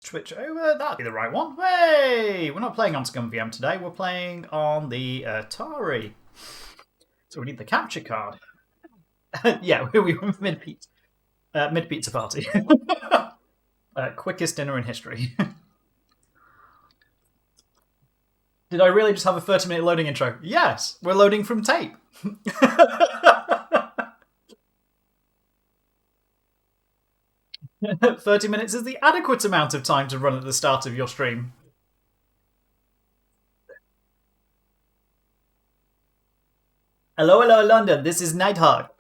switch over. That'll be the right one. Hey! We're not playing on ScumVM today. We're playing on the Atari. So we need the capture card. Yeah, we were mid-pizza party. Quickest dinner in history. Did I really just have a 30-minute loading intro? Yes, we're loading from tape. 30 minutes is the adequate amount of time to run at the start of your stream. Hello, hello, London. This is Nighthawk.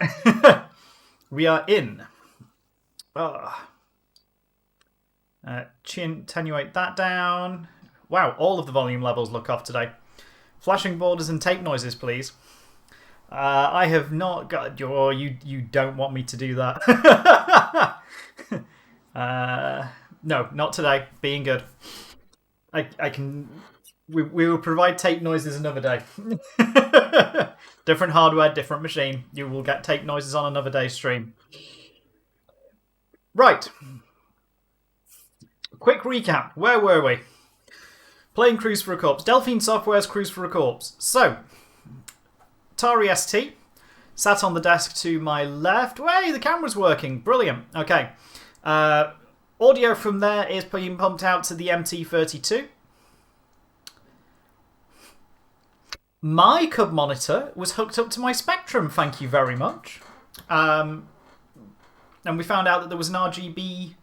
We are in. Attenuate that down. Wow, all of the volume levels look off today. Flashing borders and tape noises, please. I have not got your. You don't want me to do that. No, not today. Being good. I can. We will provide tape noises another day. Different hardware, different machine. You will get tape noises on another day's stream. Right. Quick recap. Where were we? Playing Cruise for a Corpse. Delphine Software's Cruise for a Corpse. So, Atari ST. Sat on the desk to my left. Hey, the camera's working. Brilliant. Okay. Audio from there is being pumped out to the MT-32. My cub monitor was hooked up to my Spectrum, thank you very much. And we found out that there was an RGB...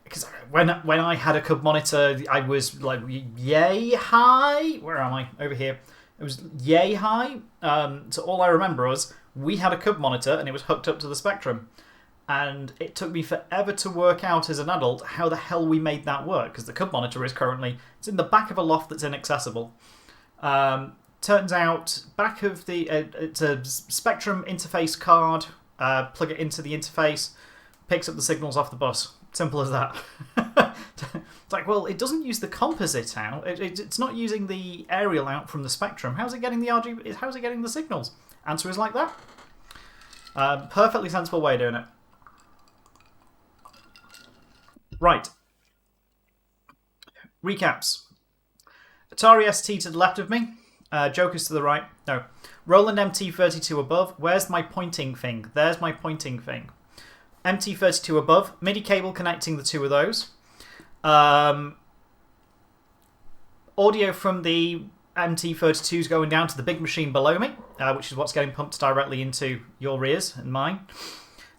Because when I had a cub monitor, I was like yay high. Where am I? Over here. It was yay high. So all I remember was we had a cub monitor and it was hooked up to the Spectrum. And it took me forever to work out as an adult how the hell we made that work. Because the cub monitor is currently... It's in the back of a loft that's inaccessible. Turns out, back of the... it's a Spectrum interface card. Plug it into the interface. Picks up the signals off the bus. Simple as that. It's like, well, it doesn't use the composite out. It's not using the aerial out from the Spectrum. How's it getting the RGB? How's it getting the signals? Answer is like that. Perfectly sensible way of doing it. Right. Recaps. Atari ST to the left of me. Jokers to the right. No. Roland MT-32 above. Where's my pointing thing? There's my pointing thing. MT-32 above. MIDI cable connecting the two of those. Audio from the MT-32 is going down to the big machine below me, which is what's getting pumped directly into your ears and mine.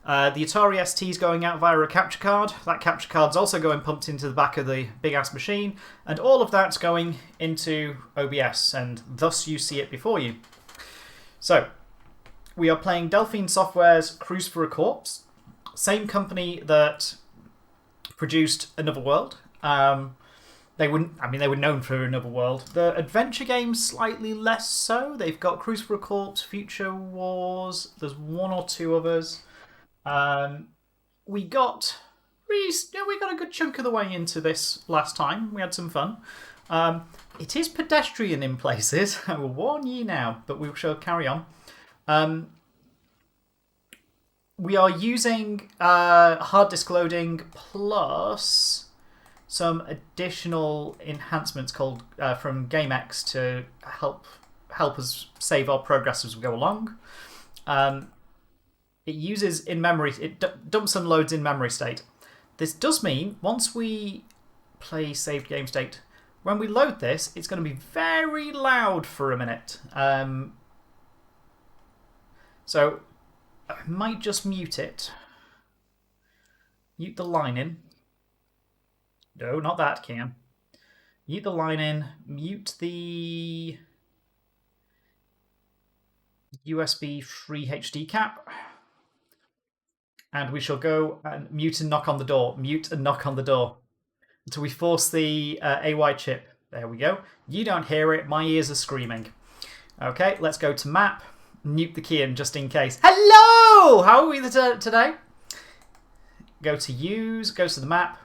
The Atari ST is going out via a capture card. That capture card's also going pumped into the back of the big-ass machine. And all of that's going into OBS, and thus you see it before you. So, we are playing Delphine Software's Cruise for a Corpse. Same company that produced Another World. They were known for Another World. The adventure games, slightly less so. They've got Cruise for a Corpse, Future Wars. There's one or two others. We got a good chunk of the way into this last time. We had some fun. It is pedestrian in places. I will warn you now, but we shall carry on. We are using hard disk loading plus some additional enhancements called from GameX to help us save our progress as we go along. It uses in-memory... It dumps and loads in-memory state. This does mean, once we play saved game state, when we load this, it's going to be very loud for a minute. So, I might just mute it. Mute the line in. No, not that, Cam. Mute the line in. Mute the USB 3 HD cap. And we shall go and mute and knock on the door. Mute and knock on the door. Until we force the AY chip. There we go. You don't hear it. My ears are screaming. Okay, let's go to map. Mute the key in just in case. Hello! How are we today? Go to use. Go to the map.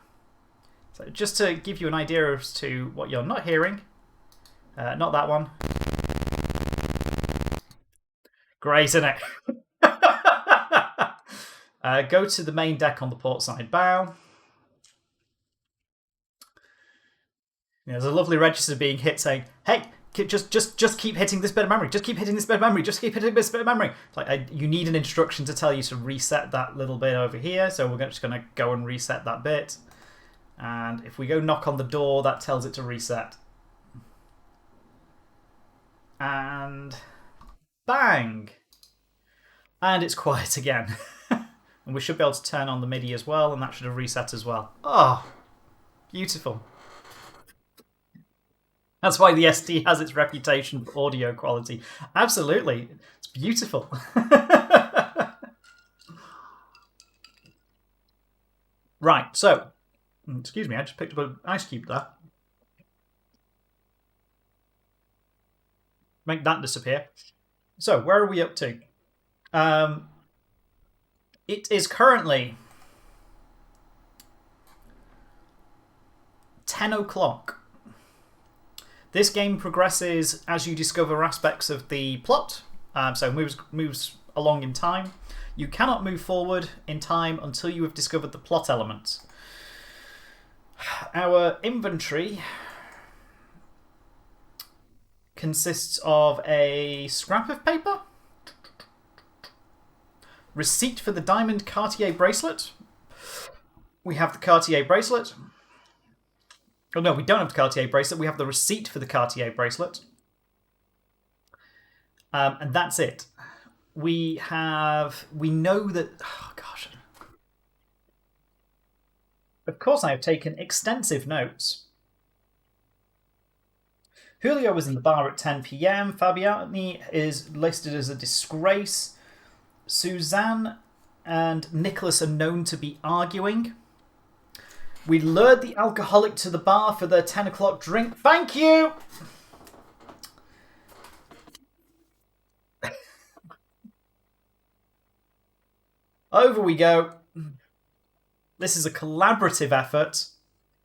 So just to give you an idea as to what you're not hearing. Not that one. Great, isn't it? Go to the main deck on the port side bow. There's a lovely register being hit saying, "Hey, just keep hitting this bit of memory. Just keep hitting this bit of memory. Just keep hitting this bit of memory." It's like you need an instruction to tell you to reset that little bit over here. So we're just going to go and reset that bit. And if we go knock on the door, that tells it to reset. And bang! And it's quiet again. And we should be able to turn on the MIDI as well, and that should have reset as well. Oh, beautiful. That's why the ST has its reputation for audio quality. Absolutely. It's beautiful. Right, so, excuse me, I just picked up an ice cube there. Make that disappear. So, where are we up to? It is currently 10 o'clock. This game progresses as you discover aspects of the plot, so moves along in time. You cannot move forward in time until you have discovered the plot elements. Our inventory consists of a scrap of paper, receipt for the diamond Cartier bracelet. We have the Cartier bracelet. Oh no, we don't have the Cartier bracelet. We have the receipt for the Cartier bracelet. And that's it. We know that... Oh, gosh. Of course I have taken extensive notes. Julio was in the bar at 10 p.m. Fabiani is listed as a disgrace. Suzanne and Nicholas are known to be arguing. We lured the alcoholic to the bar for their 10 o'clock drink. Thank you! Over we go. This is a collaborative effort.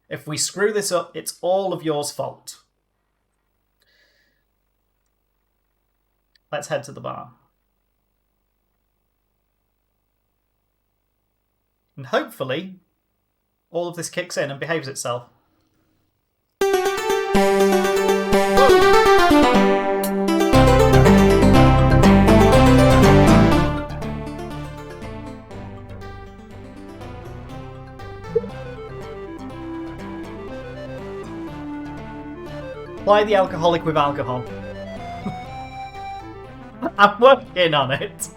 If we screw this up, it's all of yours fault. Let's head to the bar. And hopefully, all of this kicks in and behaves itself. Apply the alcoholic with alcohol. I'm working on it.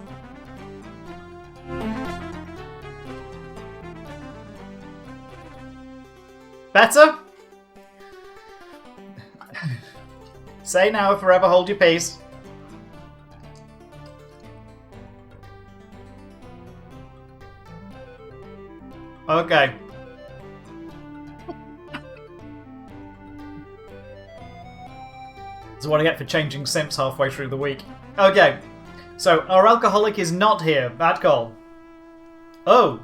Better? Say now or forever hold your peace. Okay. That's what I get for changing simps halfway through the week. Okay. So, our alcoholic is not here. Bad call. Oh.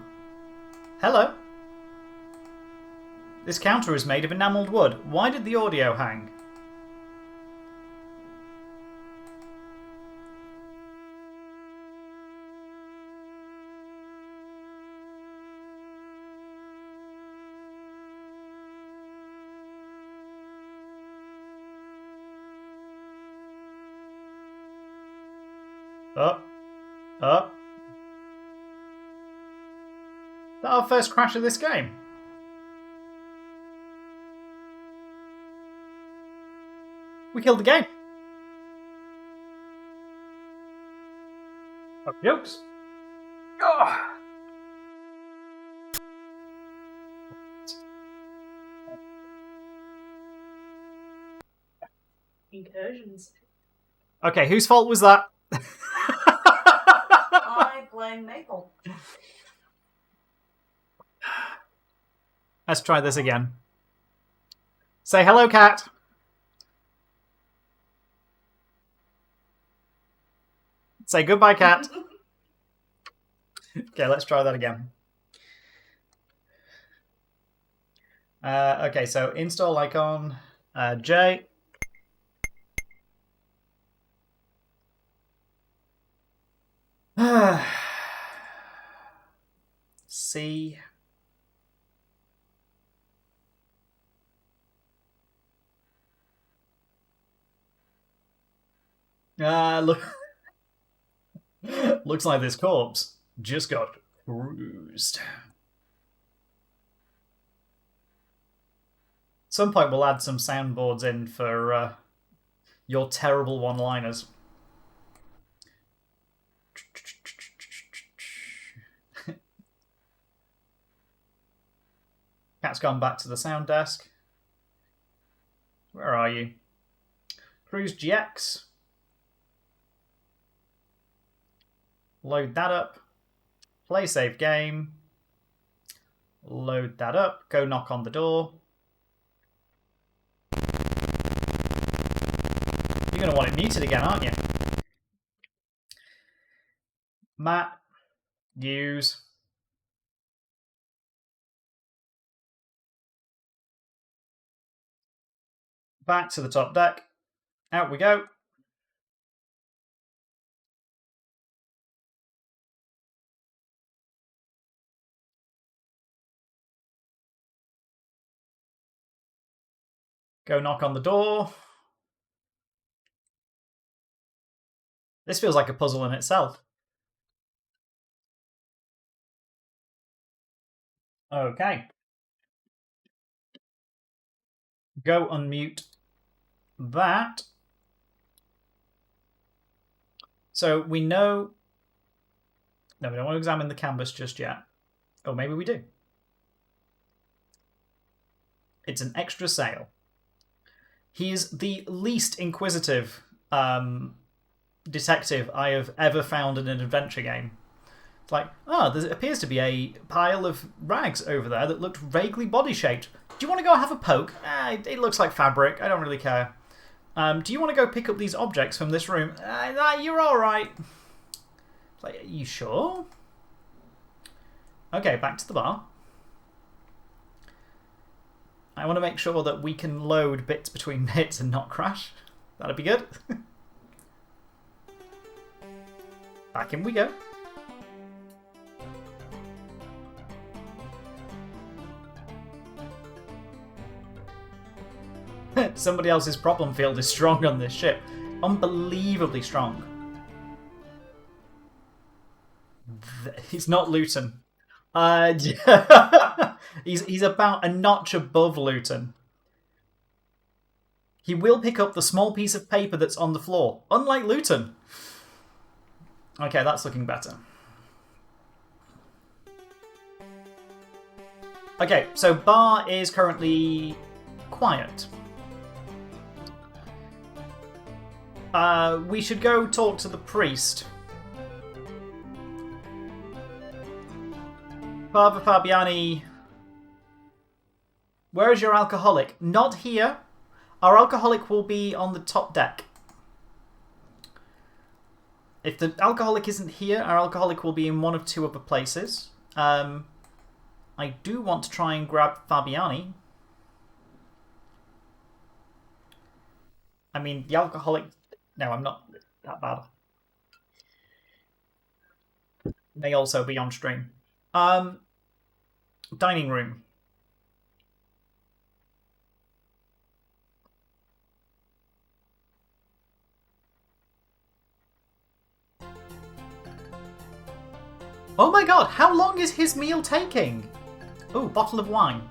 Hello. This counter is made of enamelled wood. Why did the audio hang? Oh. Oh. Is that our first crash of this game? We killed the game. Oh, jokes. Oh. Incursions. Okay, whose fault was that? I blame Maple. Let's try this again. Say hello, cat. Say goodbye, cat. Okay, let's try that again. Okay, so install icon, J. C. Look. Looks like this corpse just got bruised. Some point we'll add some soundboards in for your terrible one-liners. Cat's gone back to the sound desk. Where are you? Cruise GX. Load that up. Play save game. Load that up. Go knock on the door. You're going to want it muted again, aren't you? Matt. Use. Back to the top deck. Out we go. Go knock on the door. This feels like a puzzle in itself. Okay. Go unmute that. So we know... No, we don't want to examine the canvas just yet. Oh, maybe we do. It's an extra sail. He is the least inquisitive detective I have ever found in an adventure game. It's like, there appears to be a pile of rags over there that looked vaguely body-shaped. Do you want to go have a poke? It looks like fabric. I don't really care. Do you want to go pick up these objects from this room? You're all right. Like, are you sure? Okay, back to the bar. I want to make sure that we can load bits between bits and not crash. That'd be good. Back in we go. Somebody else's problem field is strong on this ship. Unbelievably strong. He's not Luton. He's about a notch above Luton. He will pick up the small piece of paper that's on the floor, unlike Luton. Okay, that's looking better. Okay, so bar is currently quiet. We should go talk to the priest. Father Fabiani, where is your alcoholic? Not here. Our alcoholic will be on the top deck. If the alcoholic isn't here, our alcoholic will be in one of two other places. I do want to try and grab Fabiani. I mean, the alcoholic... No, I'm not that bad. May also be on stream. Dining room. Oh my god, how long is his meal taking? Ooh, bottle of wine.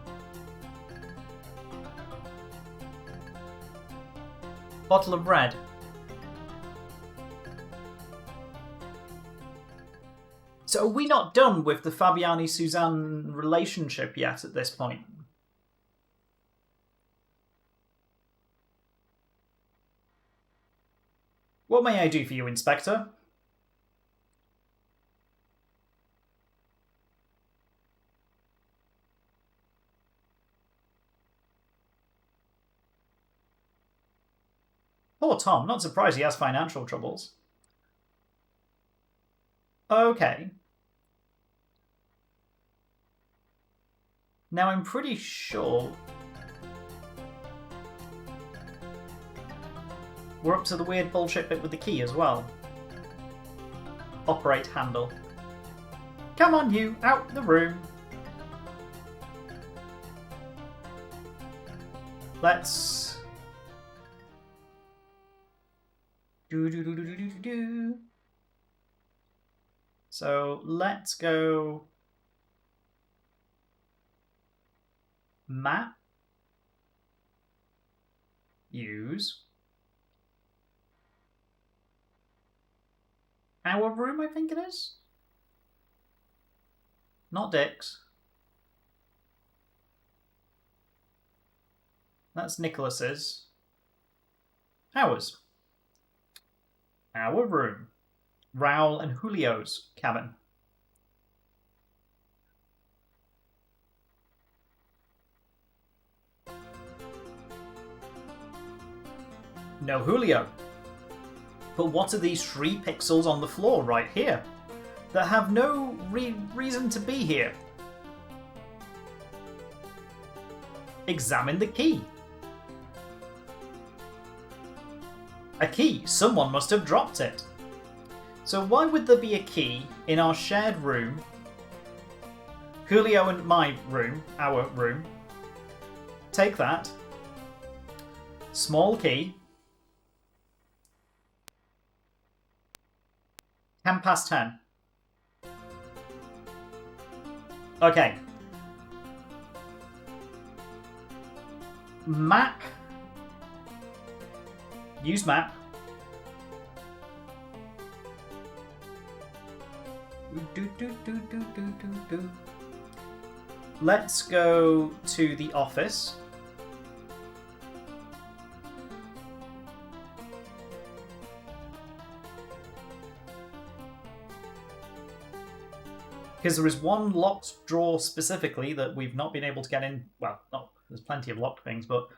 Bottle of red. So are we not done with the Fabiani-Suzanne relationship yet at this point? What may I do for you, Inspector? Poor Tom, not surprised he has financial troubles. Okay. Now I'm pretty sure we're up to the weird bullshit bit with the key as well. Operate handle. Come on you, out the room. Let's So let's go map, use our room, I think it is. Not Dick's. That's Nicholas's. Ours. Our room. Raul and Julio's cabin. No Julio. But what are these 3 pixels on the floor right here that have no reason to be here? Examine the key. A key. Someone must have dropped it. So why would there be a key in our shared room? Julio and my room, our room. Take that. Small key. 10:10. Okay. Map. Use map. Let's go to the office. Because there is one locked drawer specifically that we've not been able to get in. Well, no, there's plenty of locked things, but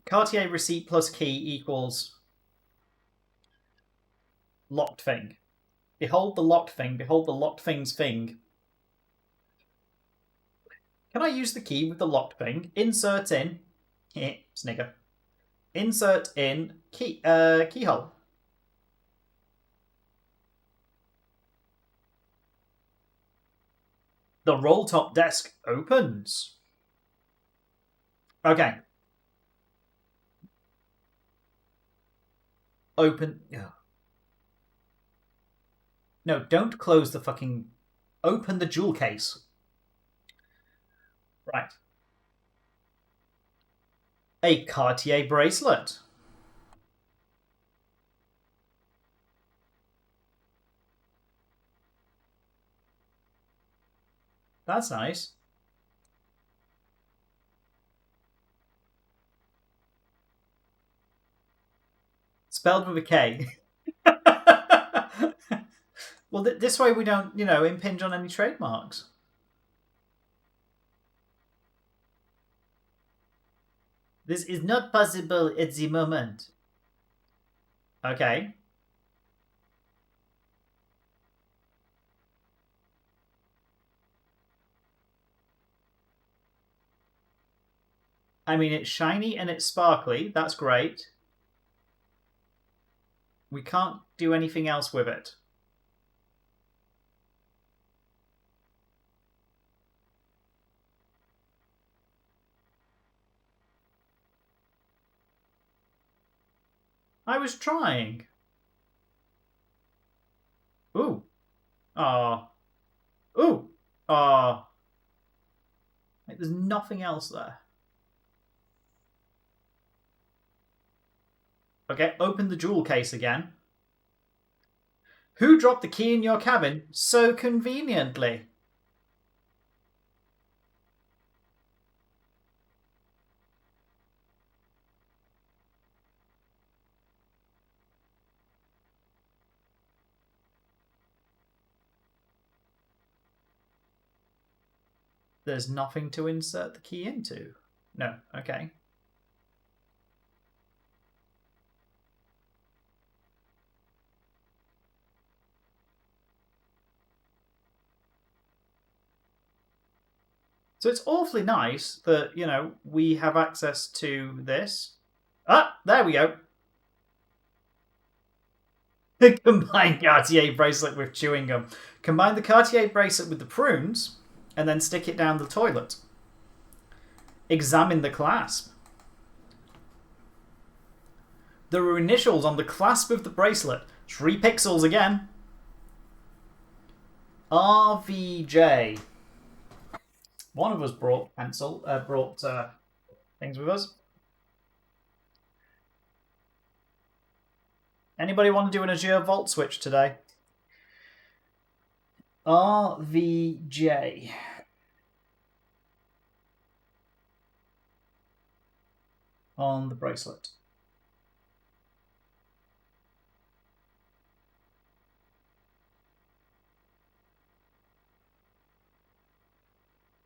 Cartier receipt plus key equals locked thing. Behold the locked thing. Behold the locked thing's thing. Can I use the key with the locked thing? Insert in. Snigger. Insert in keyhole. The roll top desk opens. Okay. Open. No, don't close the fucking... Open the jewel case. Right. A Cartier bracelet. That's nice. Spelled with a K. Well, this way we don't, impinge on any trademarks. This is not possible at the moment. Okay. I mean, it's shiny and it's sparkly. That's great. We can't do anything else with it. I was trying. Ooh. Ah. Ooh. Ah. There's nothing else there. Okay, open the jewel case again. Who dropped the key in your cabin so conveniently? There's nothing to insert the key into. No, okay. So it's awfully nice that, we have access to this. Ah, there we go. Combine Cartier bracelet with chewing gum. Combine the Cartier bracelet with the prunes, and then stick it down the toilet. Examine the clasp. There are initials on the clasp of the bracelet. 3 pixels again. RVJ. One of us brought things with us. Anybody want to do an Azure Vault switch today? RVJ. On the bracelet.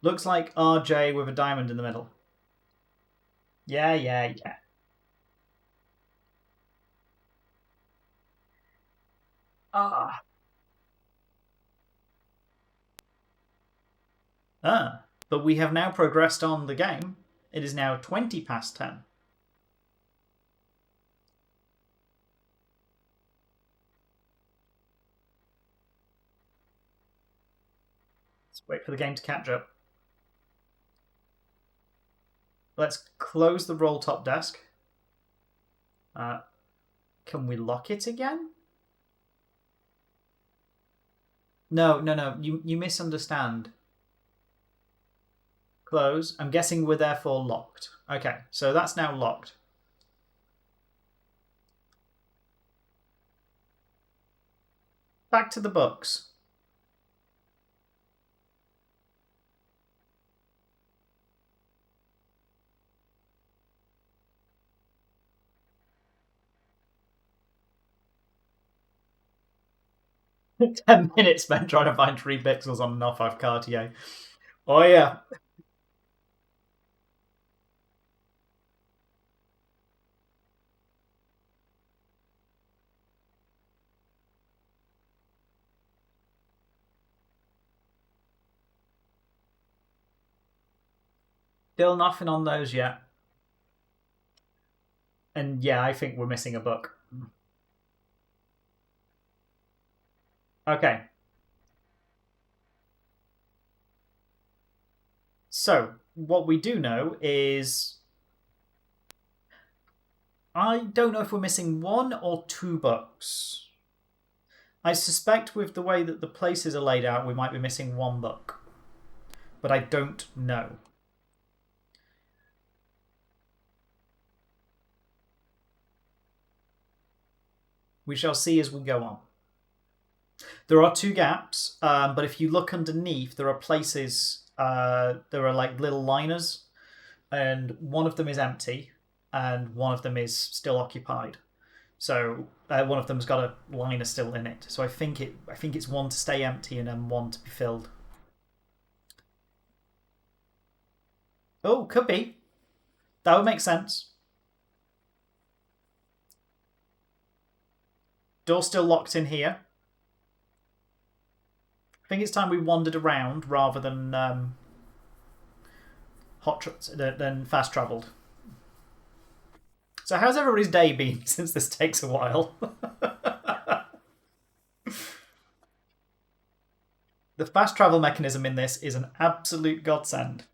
Looks like RJ with a diamond in the middle. Yeah. But we have now progressed on the game. It is now 20 past 10. Let's wait for the game to catch up. Let's close the roll top desk. Can we lock it again? No. You misunderstand. Close. I'm guessing we're therefore locked. Okay, so that's now locked. Back to the books. "10 minutes spent trying to find 3 pixels on an off-5 Cartier." Oh yeah. Still nothing on those yet. And yeah, I think we're missing a book. Okay. So, what we do know is... I don't know if we're missing 1 or 2 books. I suspect with the way that the places are laid out, we might be missing 1 book. But I don't know. We shall see as we go on. There are 2 gaps, but if you look underneath, there are places, there are like little liners, and one of them is empty, and one of them is still occupied. So one of them's got a liner still in it. So I think it's 1 to stay empty and then 1 to be filled. Oh, could be. That would make sense. Door still locked in here. I think it's time we wandered around rather than than fast travelled. So how's everybody's day been since this takes a while? The fast travel mechanism in this is an absolute godsend.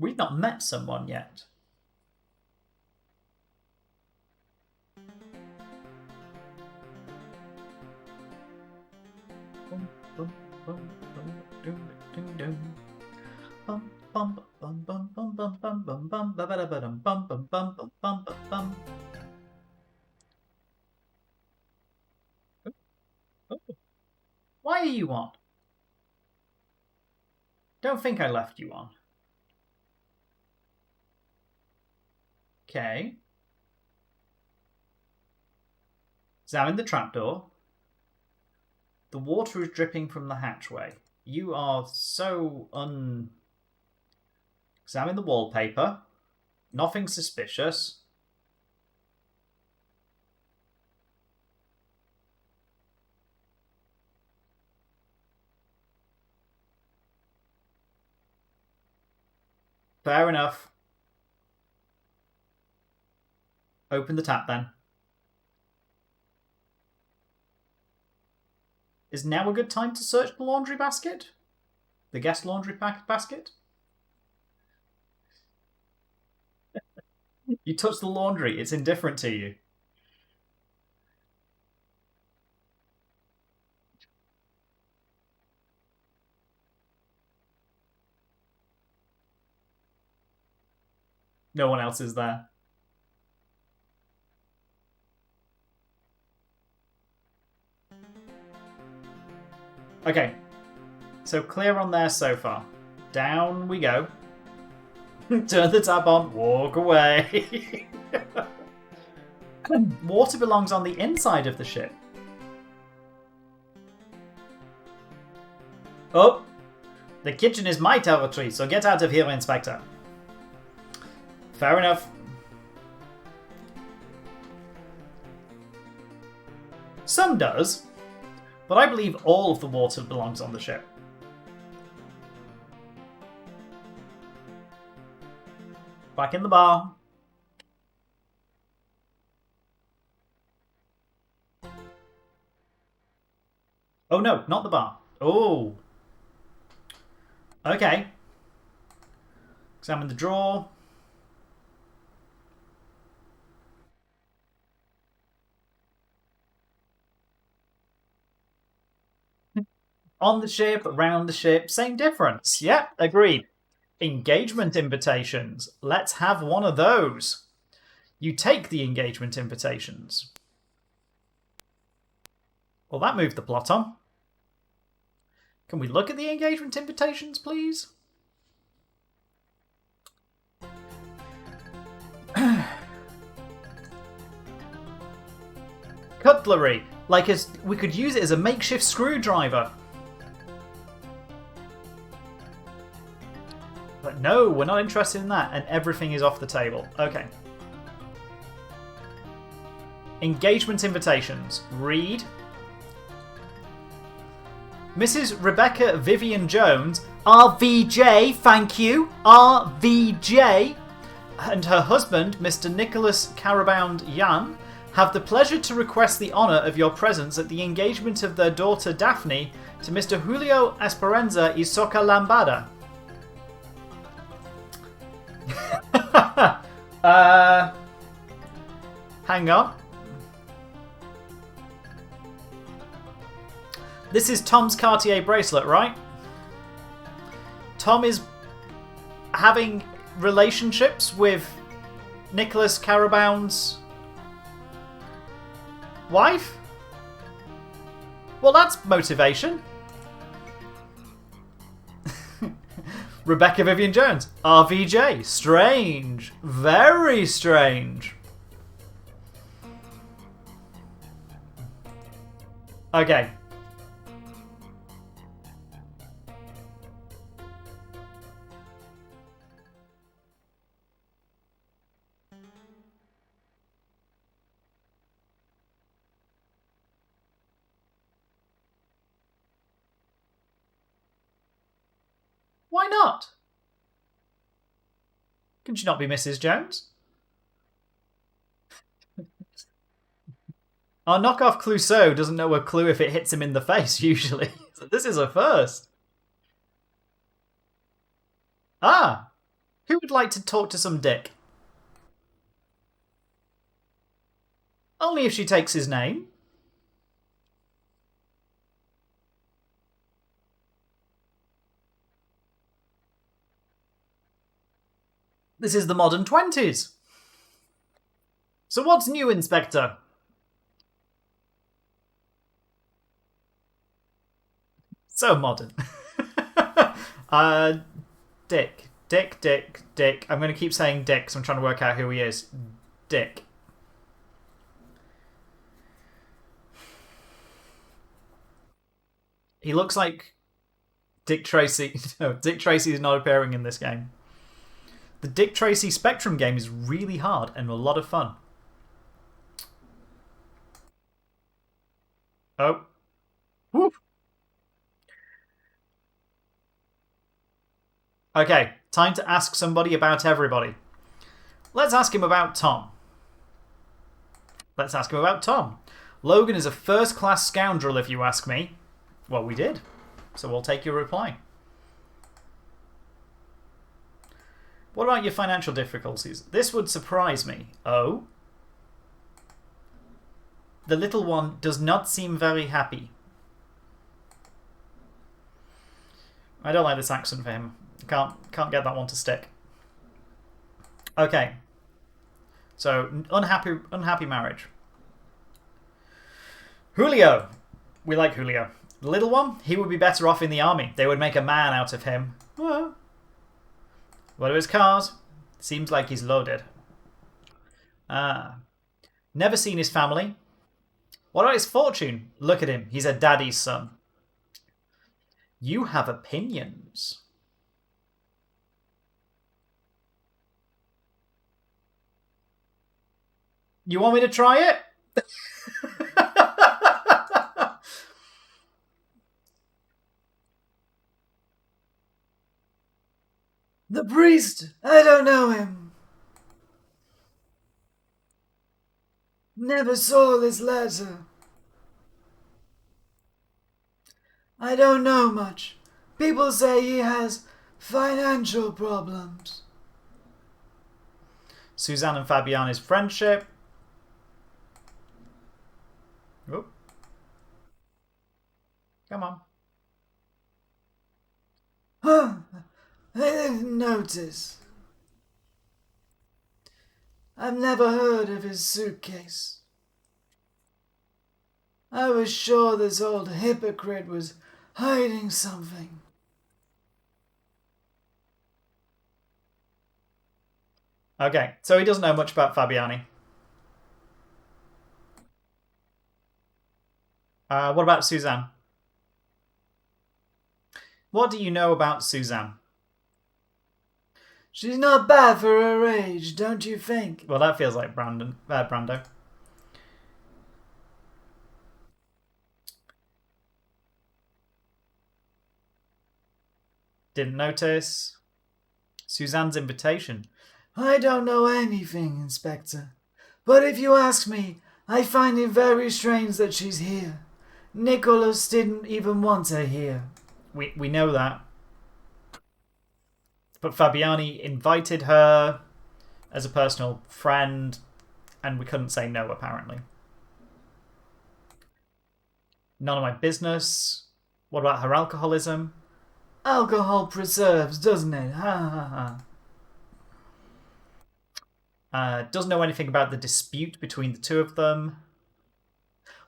We've not met someone yet. Why are you on? Don't think I left you on. Okay. Examine the trapdoor. The water is dripping from the hatchway. You are so Examine the wallpaper. Nothing suspicious. Fair enough. Open the tap then. Is now a good time to search the laundry basket? The guest laundry basket? You touch the laundry, it's indifferent to you. No one else is there. Okay. So clear on there so far. Down we go. Turn the tap on, walk away. Water belongs on the inside of the ship. Oh! The kitchen is my territory, so get out of here, Inspector. Fair enough. Some does, but I believe all of the water belongs on the ship. Back in the bar. Oh no, not the bar. Oh. Okay. Examine the drawer. On the ship, around the ship, same difference. Yeah, agreed. Engagement invitations. Let's have one of those. You take the engagement invitations. Well, that moved the plot on. Can we look at the engagement invitations, please? Cutlery. Like we could use it as a makeshift screwdriver. But no, we're not interested in that, and everything is off the table. Okay. Engagement invitations. Read. Mrs. Rebecca Vivian Jones, RVJ, thank you, RVJ, and her husband, Mr. Nicholas Carabound Yan, have the pleasure to request the honour of your presence at the engagement of their daughter Daphne to Mr. Julio Esperanza y Soca Lambada. Hang on. This is Tom's Cartier bracelet, right? Tom is having relationships with Nicholas Carabound's wife? Well, that's motivation. Rebecca Vivian Jones, RVJ. Strange. Very strange. Okay. Why not? Can she not be Mrs. Jones? Our knockoff Clouseau doesn't know a clue if it hits him in the face, usually. So this is a first. Ah! Who would like to talk to some dick? Only if she takes his name. This is the modern 20s. So what's new, Inspector? So modern. Dick. Dick, Dick, Dick. I'm going to keep saying Dick because I'm trying to work out who he is. Dick. He looks like Dick Tracy. No, Dick Tracy is not appearing in this game. The Dick Tracy Spectrum game is really hard and a lot of fun. Oh. Whoop. Okay, time to ask somebody about everybody. Let's ask him about Tom. Let's ask him about Tom. Logan is a first-class scoundrel, if you ask me. Well, we did. So we'll take your reply. What about your financial difficulties? This would surprise me. Oh? The little one does not seem very happy. I don't like this accent for him. Can't get that one to stick. Okay. So, unhappy marriage. Julio. We like Julio. The little one, he would be better off in the army. They would make a man out of him. Well, what are his cars? Seems like he's loaded. Never seen his family. What about his fortune? Look at him. He's a daddy's son. You have opinions. You want me to try it? The priest, I don't know him. Never saw this letter. I don't know much. People say he has financial problems. Suzanne and Fabiani's friendship. Oh. Come on. Huh. I didn't notice. I've never heard of his suitcase. I was sure this old hypocrite was hiding something. Okay, so he doesn't know much about Fabiani. What about Suzanne? What do you know about Suzanne? She's not bad for her age, don't you think? Well, that feels like Brando. Didn't notice. Suzanne's invitation. I don't know anything, Inspector. But if you ask me, I find it very strange that she's here. Nicholas didn't even want her here. We know that. But Fabiani invited her as a personal friend, and we couldn't say no, apparently. None of my business. What about her alcoholism? Alcohol preserves, doesn't it? Ha ha ha. Doesn't know anything about the dispute between the two of them.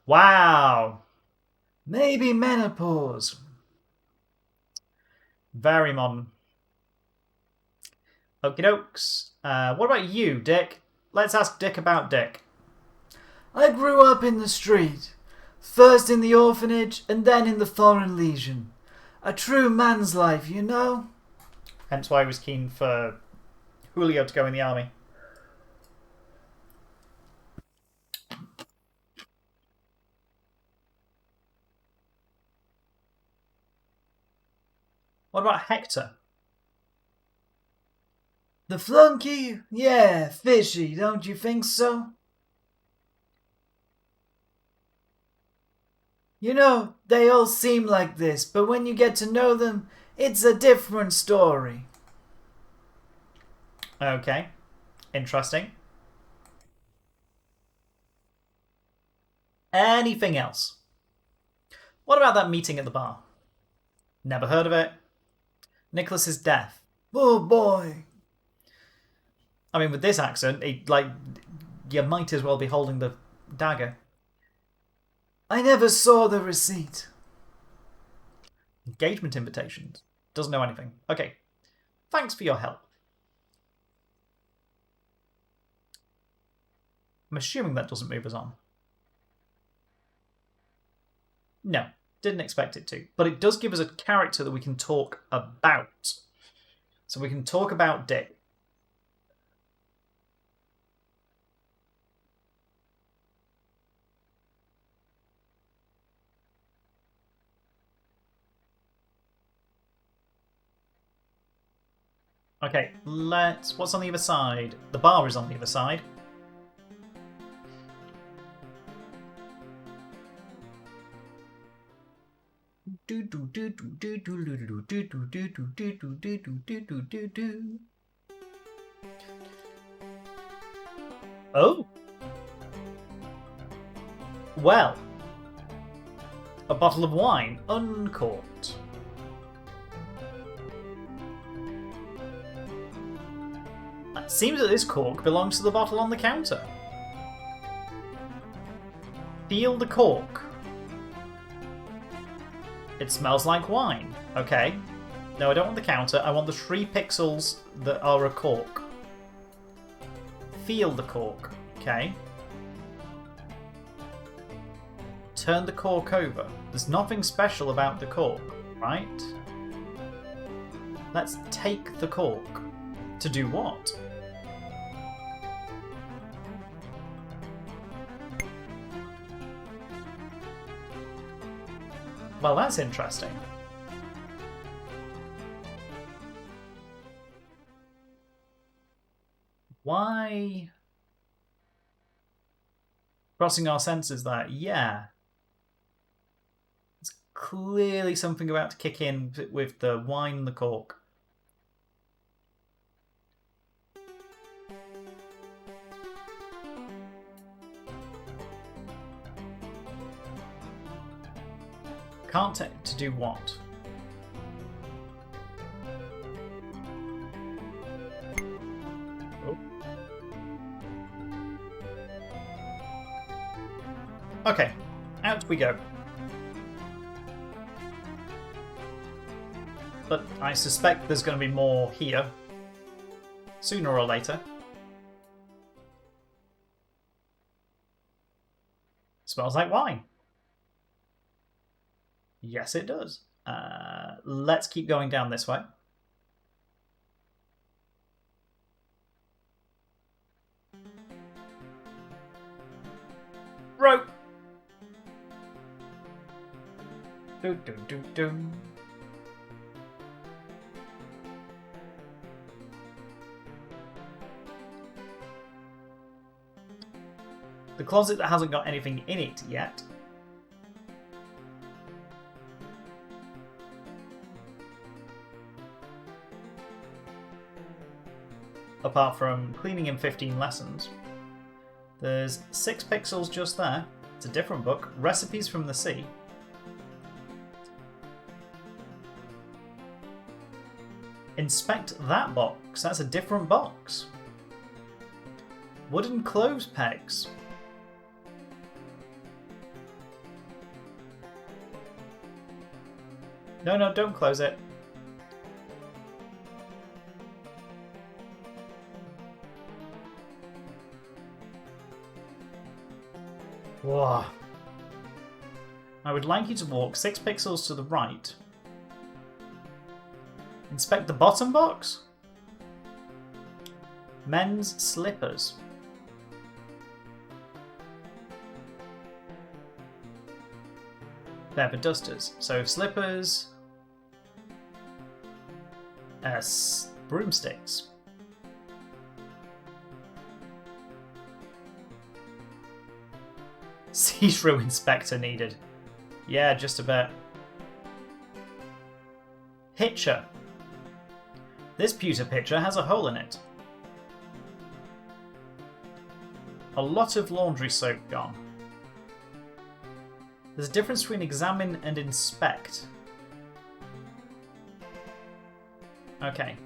Wow. Maybe menopause. Very modern. Okie dokes. What about you, Dick? Let's ask Dick about Dick. I grew up in the street. First in the orphanage and then in the Foreign Legion. A true man's life, you know? Hence why he was keen for Julio to go in the army. What about Hector? The flunky? Yeah, fishy, don't you think so? You know, they all seem like this, but when you get to know them, it's a different story. Okay. Interesting. Anything else? What about that meeting at the bar? Never heard of it. Nicholas's death. Oh boy. I mean, with this accent, you might as well be holding the dagger. I never saw the receipt. Engagement invitations. Doesn't know anything. Okay. Thanks for your help. I'm assuming that doesn't move us on. No, didn't expect it to. But it does give us a character that we can talk about. So we can talk about Dick. Okay, what's on the other side? The bar is on the other side. Oh. Well. A bottle of wine, uncorked. It seems that this cork belongs to the bottle on the counter. Feel the cork. It smells like wine. Okay. No, I don't want the counter. I want the 3 pixels that are a cork. Feel the cork. Okay. Turn the cork over. There's nothing special about the cork, right? Let's take the cork. To do what? Well, that's interesting. Why? Crossing our senses there. Yeah. It's clearly something about to kick in with the wine and the cork. Can't take to do what? Oh. Okay, out we go. But I suspect there's going to be more here, sooner or later. Smells like wine. Yes, it does. Let's keep going down this way. Rope. Do do do do. The closet that hasn't got anything in it yet. Apart from cleaning in 15 lessons. There's 6 pixels just there. It's a different book. Recipes from the Sea. Inspect that box. That's a different box. Wooden clothes pegs. No, no, don't close it. Whoa. I would like you to walk 6 pixels to the right. Inspect the bottom box. Men's slippers. They're for dusters. So slippers. Broomsticks. See-through inspector needed. Yeah, just a bit. Pitcher. This pewter pitcher has a hole in it. A lot of laundry soap gone. There's a difference between examine and inspect. Okay.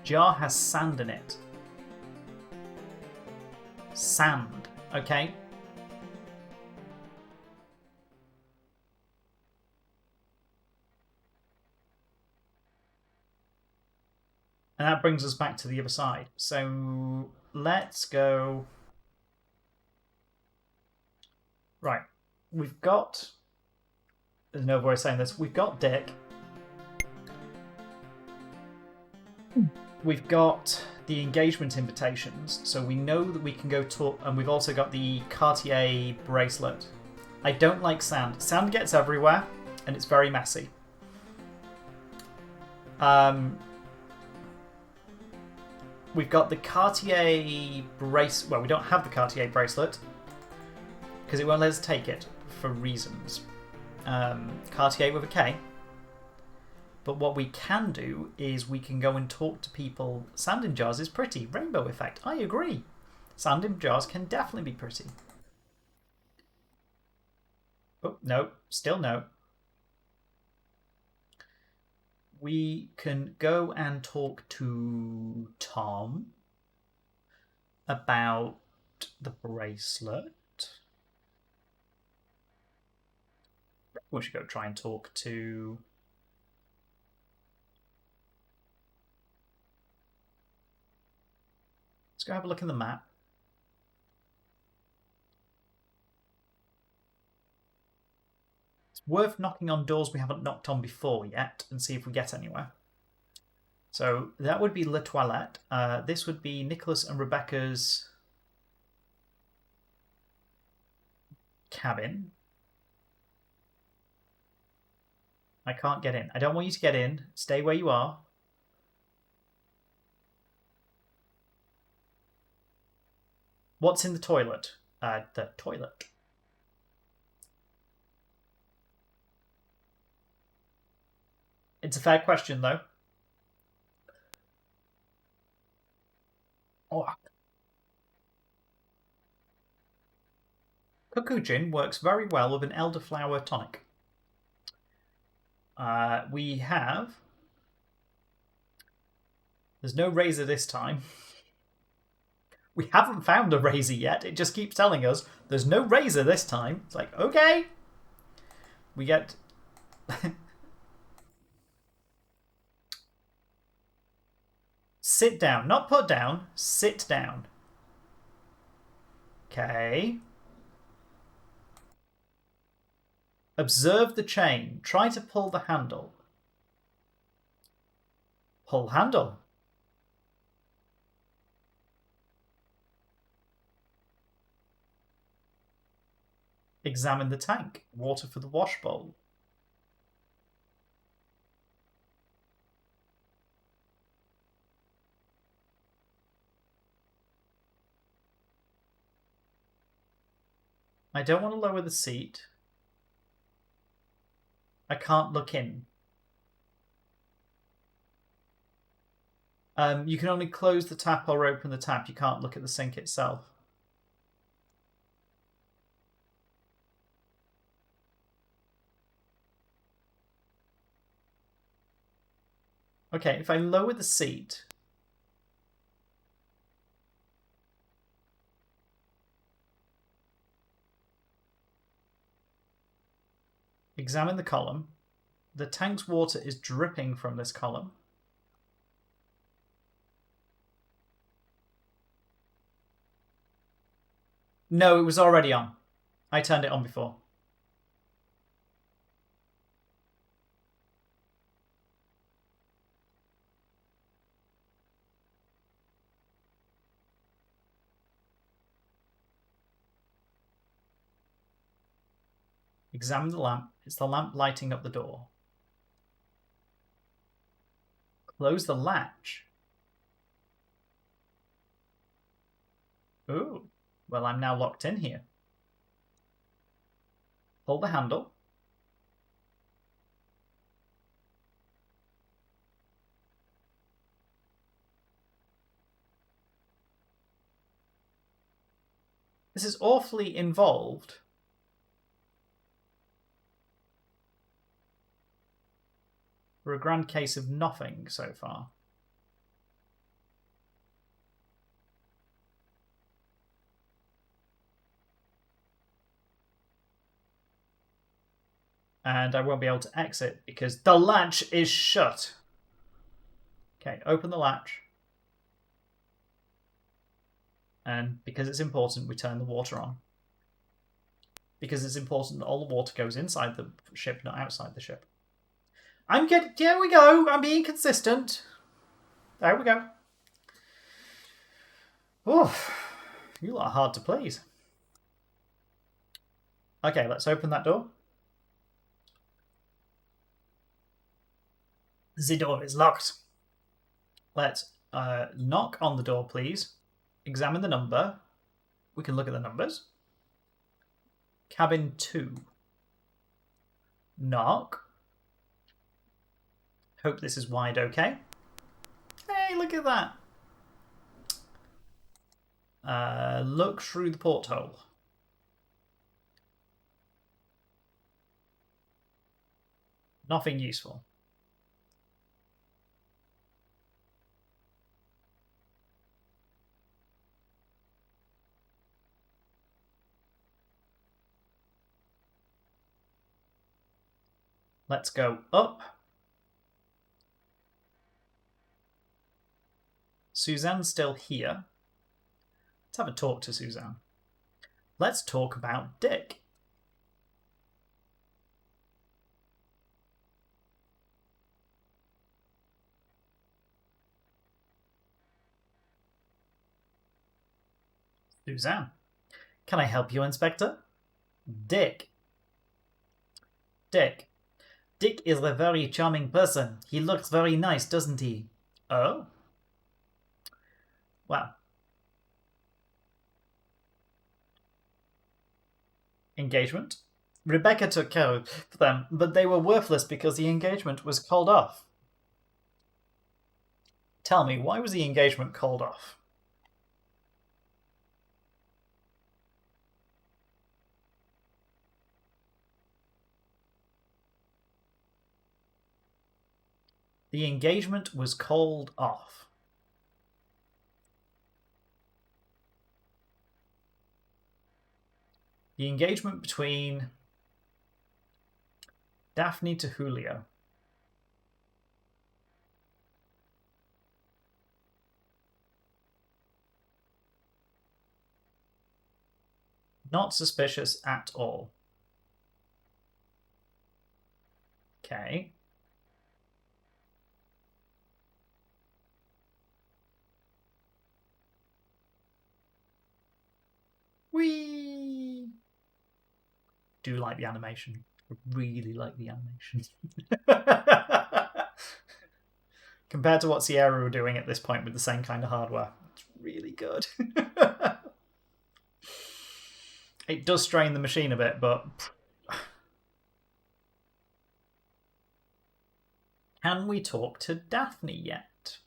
Jar has sand in it. Sand. Okay. And that brings us back to the other side. So let's go. Right. We've got. There's no way of saying this. We've got Dick. We've got the engagement invitations, so we know that we can go talk, and we've also got the Cartier bracelet. I don't like sand. Sand gets everywhere, and it's very messy. We've got the Cartier bracelet. Well, we don't have the Cartier bracelet because it won't let us take it for reasons. Cartier with a K. But what we can do is we can go and talk to people. Sand in jars is pretty. Rainbow effect. I agree. Sand in jars can definitely be pretty. Oh, no. Still no. We can go and talk to Tom about the bracelet. We should go try and talk to... Let's go have a look in the map. It's worth knocking on doors we haven't knocked on before yet and see if we get anywhere. So that would be La Toilette. This would be Nicholas and Rebecca's cabin. I can't get in. I don't want you to get in. Stay where you are. What's in the toilet? The toilet. It's a fair question, though. Oh. Cuckoo Gin works very well with an elderflower tonic. We have... There's no razor this time. We haven't found a razor yet. It just keeps telling us there's no razor this time. It's like, okay. We get... Sit down. Not put down. Sit down. Okay. Observe the chain. Try to pull the handle. Pull handle. Examine the tank. Water for the wash bowl. I don't want to lower the seat. I can't look in. You can only close the tap or open the tap. You can't look at the sink itself. Okay, if I lower the seat... Examine the column. The tank's water is dripping from this column. No, it was already on. I turned it on before. Examine the lamp. It's the lamp lighting up the door. Close the latch. Ooh. Well, I'm now locked in here. Pull the handle. This is awfully involved. For a grand case of nothing so far. And I won't be able to exit because the latch is shut. Okay, open the latch. And because it's important, we turn the water on. Because it's important that all the water goes inside the ship, not outside the ship. There we go. I'm being consistent. There we go. Oof. You lot are hard to please. Okay, let's open that door. The door is locked. Let's knock on the door, please. Examine the number. We can look at the numbers. Cabin 2. Knock. Hope this is wide okay. Hey, look at that. Look through the porthole. Nothing useful. Let's go up. Suzanne's still here. Let's have a talk to Suzanne. Let's talk about Dick. Suzanne. Can I help you, Inspector? Dick. Dick. Dick is a very charming person. He looks very nice, doesn't he? Oh? Well. Engagement? Rebecca took care of them, but they were worthless because the engagement was called off. Tell me, why was the engagement called off? The engagement was called off. The engagement between Daphne to Julio. Not suspicious at all. Okay. Whee! Do like the animation. I really like the animation. Compared to what Sierra were doing at this point with the same kind of hardware. It's really good. It does strain the machine a bit, but... Can we talk to Daphne yet?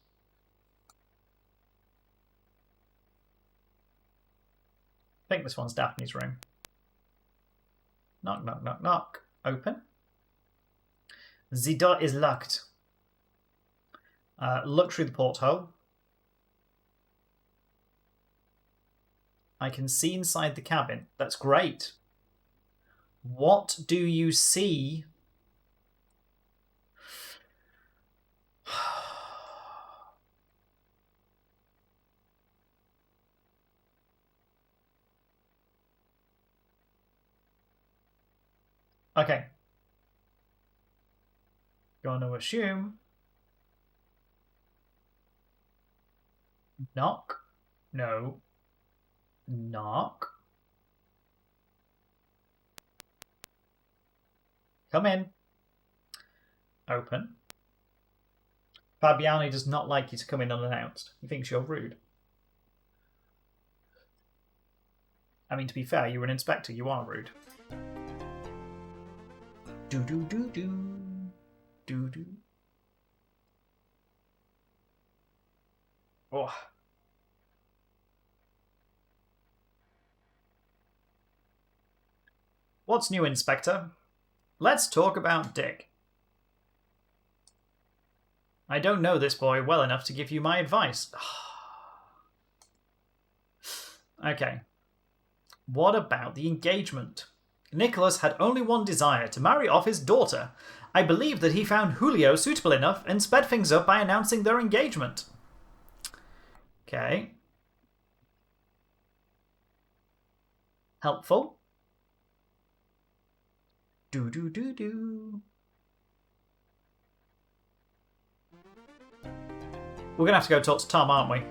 I think this one's Daphne's room. Knock, knock, knock, knock. Open. The door is locked. Look through the porthole. I can see inside the cabin. That's great. What do you see? Okay. Gonna assume. Knock. No. Knock. Come in. Open. Fabiani does not like you to come in unannounced. He thinks you're rude. I mean, to be fair, you're an inspector. You are rude. Do-do-do-do. Do-do. Oh. What's new, Inspector? Let's talk about Dick. I don't know this boy well enough to give you my advice. Okay. What about the engagement? Nicholas had only one desire, to marry off his daughter. I believe that he found Julio suitable enough and sped things up by announcing their engagement. Okay. Helpful. Do-do-do-do. We're going to have to go talk to Tom, aren't we?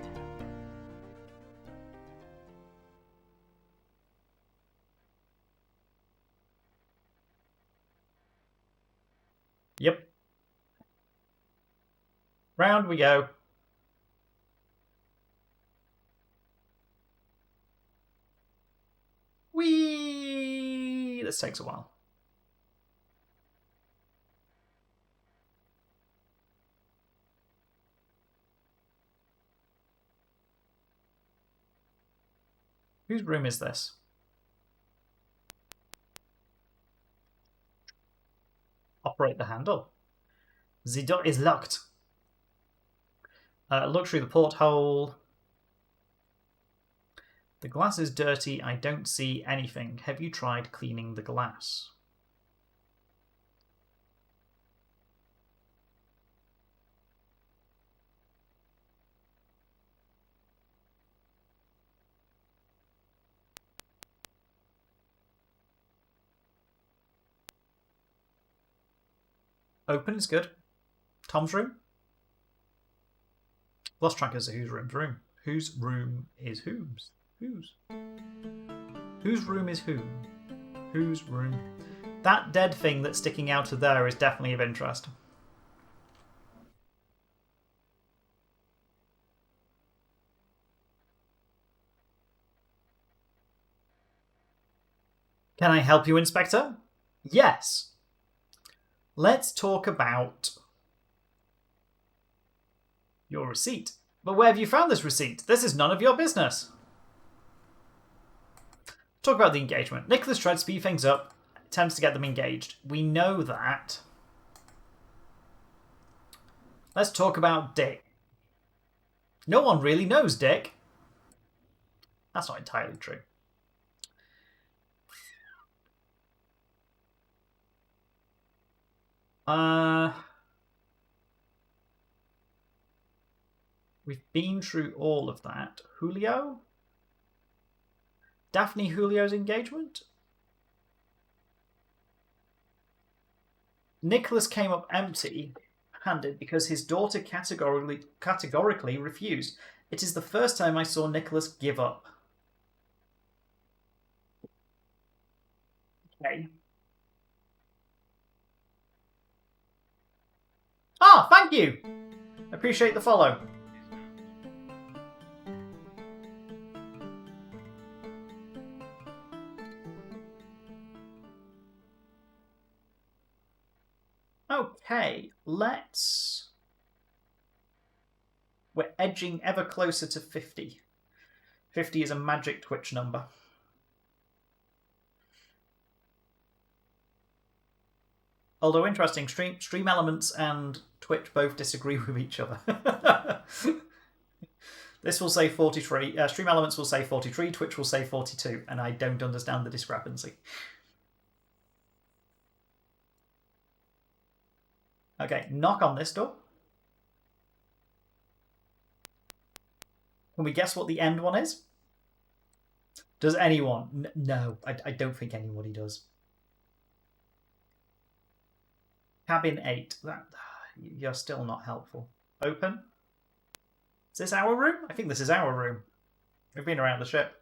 Yep. Round we go. Whee! This takes a while. Whose room is this? Operate the handle. The door is locked. Look through the porthole. The glass is dirty. I don't see anything. Have you tried cleaning the glass? Open is good. Tom's room? Lost track as to whose room's room. Whose room is whose? Whose? Whose room is whom? Whose room? That dead thing that's sticking out of there is definitely of interest. Can I help you, Inspector? Yes. Let's talk about your receipt. But where have you found this receipt? This is none of your business. Talk about the engagement. Nicholas tried to speed things up, attempts to get them engaged. We know that. Let's talk about Dick. No one really knows Dick. That's not entirely true. We've been through all of that. Julio? Daphne Julio's engagement? Nicholas came up empty-handed because his daughter categorically refused. It is the first time I saw Nicholas give up. Okay. Ah, thank you! Appreciate the follow. Okay, let's... We're edging ever closer to 50. 50 is a magic Twitch number. Although interesting, Stream Elements and Twitch both disagree with each other. This will say 43. Stream Elements will say 43. Twitch will say 42. And I don't understand the discrepancy. Okay, knock on this door. Can we guess what the end one is? Does anyone? No, I don't think anybody does. Cabin 8. You're still not helpful. Open. Is this our room? I think this is our room. We've been around the ship.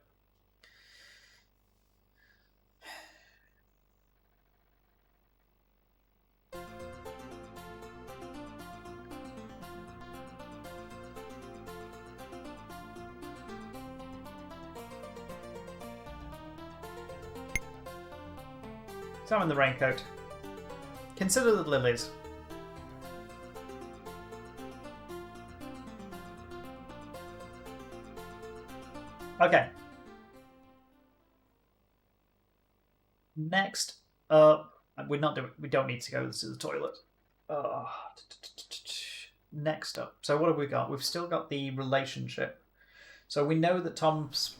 Examine the raincoat. Consider the lilies. Okay. Next up, we don't need to go to the toilet. Next up. So what have we got? We've still got the relationship. So we know that Tom's...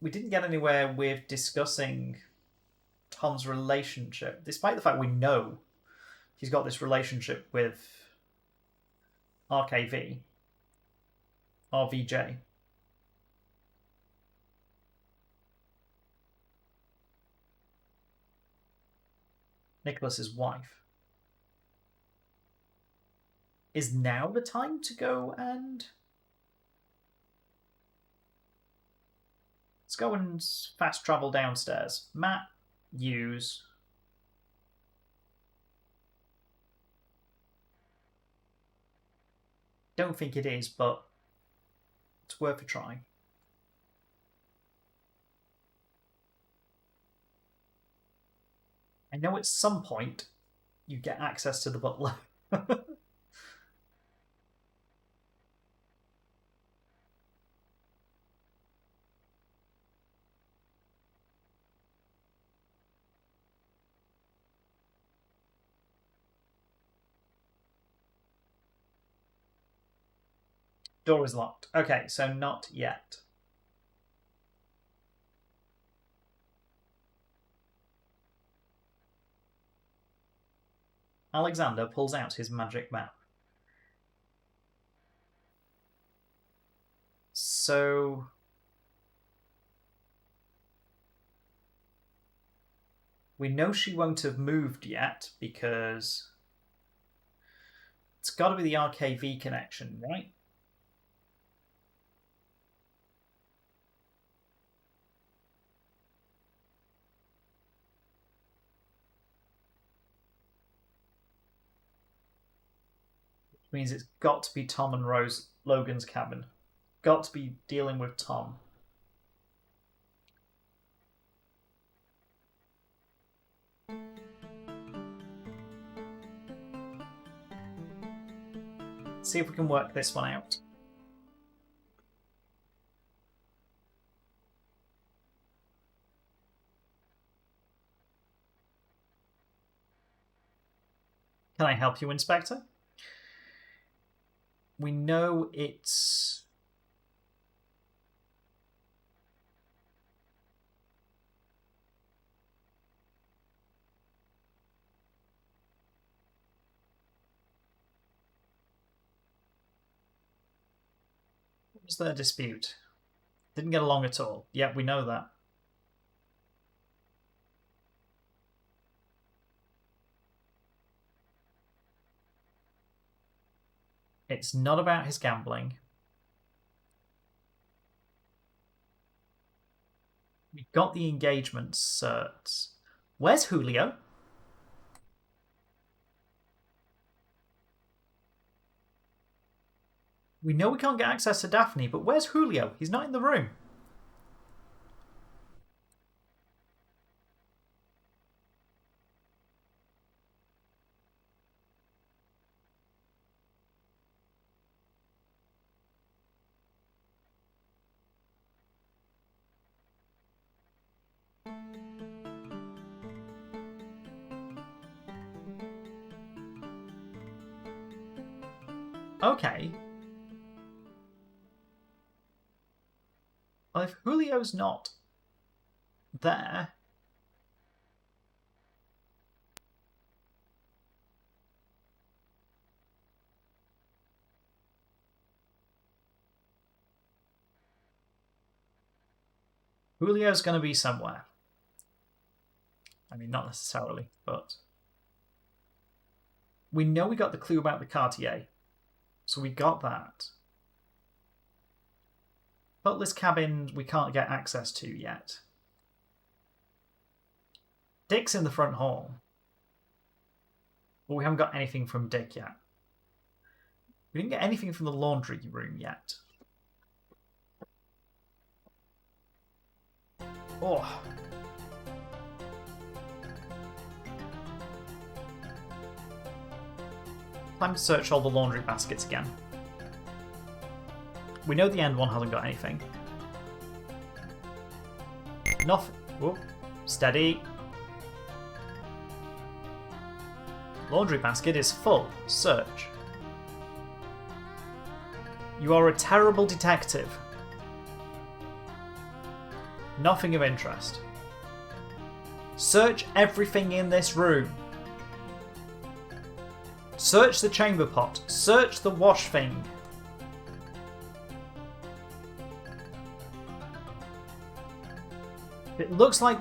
We didn't get anywhere with discussing Tom's relationship, despite the fact we know he's got this relationship with RKV, RVJ. Nicholas's wife. Is now the time to go and... Let's go and fast travel downstairs. Matt, use... Don't think it is, but it's worth a try. I know at some point you get access to the butler. Door is locked. Okay, so not yet. Alexander pulls out his magic map. So... we know she won't have moved yet because it's got to be the RKV connection, right? Which means it's got to be Tom and Logan's cabin. Got to be dealing with Tom. See if we can work this one out. Can I help you, Inspector? We know it's... what was their dispute? Didn't get along at all. Yeah, we know that. It's not about his gambling. We got the engagement certs. Where's Julio? We know we can't get access to Daphne, but where's Julio? He's not in the room. Okay. Well, if Julio's not there... Julio's going to be somewhere. I mean, not necessarily, but... we know we got the clue about the Cartier. So we got that. Butler's cabin we can't get access to yet. Dick's in the front hall. But we haven't got anything from Dick yet. We didn't get anything from the laundry room yet. Oh. Time to search all the laundry baskets again. We know the end one hasn't got anything. Nothing. Whoa. Steady. Laundry basket is full. Search. You are a terrible detective. Nothing of interest. Search everything in this room. Search the chamber pot. Search the wash thing. It looks like...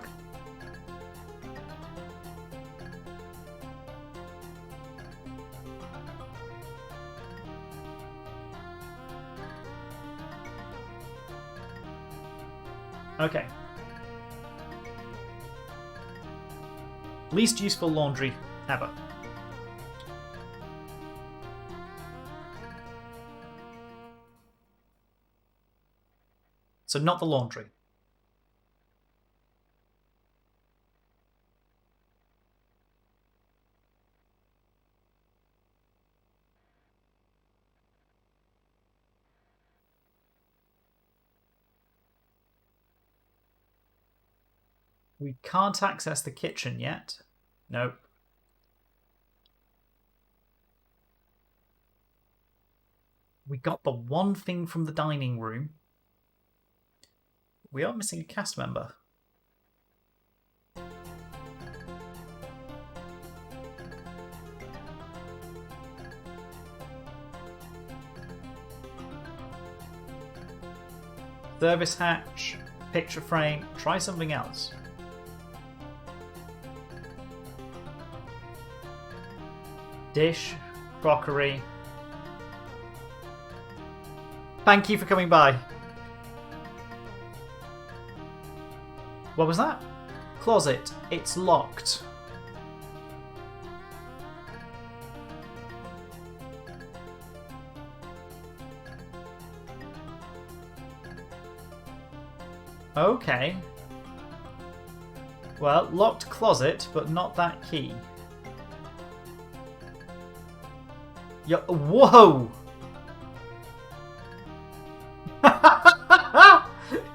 okay. Least useful laundry ever. So not the laundry. We can't access the kitchen yet. Nope. We got the one thing from the dining room. We are missing a cast member. Service hatch, picture frame, try something else. Dish, crockery. Thank you for coming by. What was that? Closet. It's locked. Okay. Well, locked closet, but not that key. Whoa!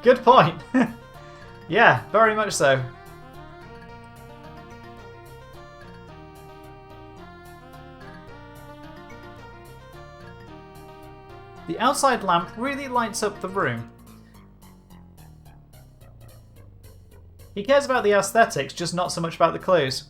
Good point. Yeah, very much so. The outside lamp really lights up the room. He cares about the aesthetics, just not so much about the clues.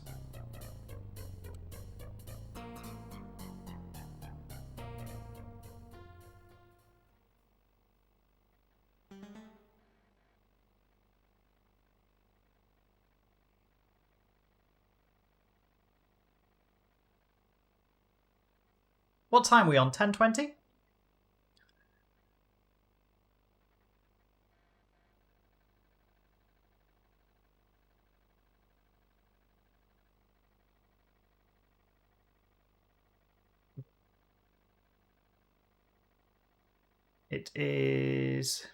What time are we on? 10:20? It is...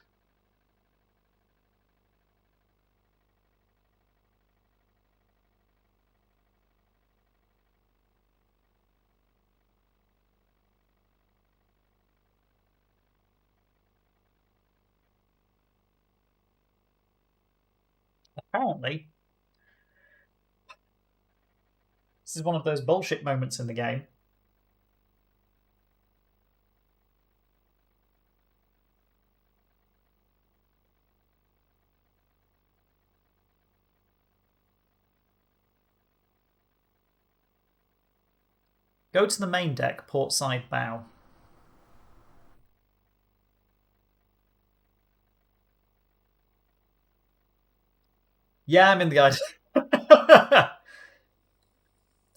Apparently, this is one of those bullshit moments in the game. Go to the main deck, port side bow. Yeah, I'm in the guide.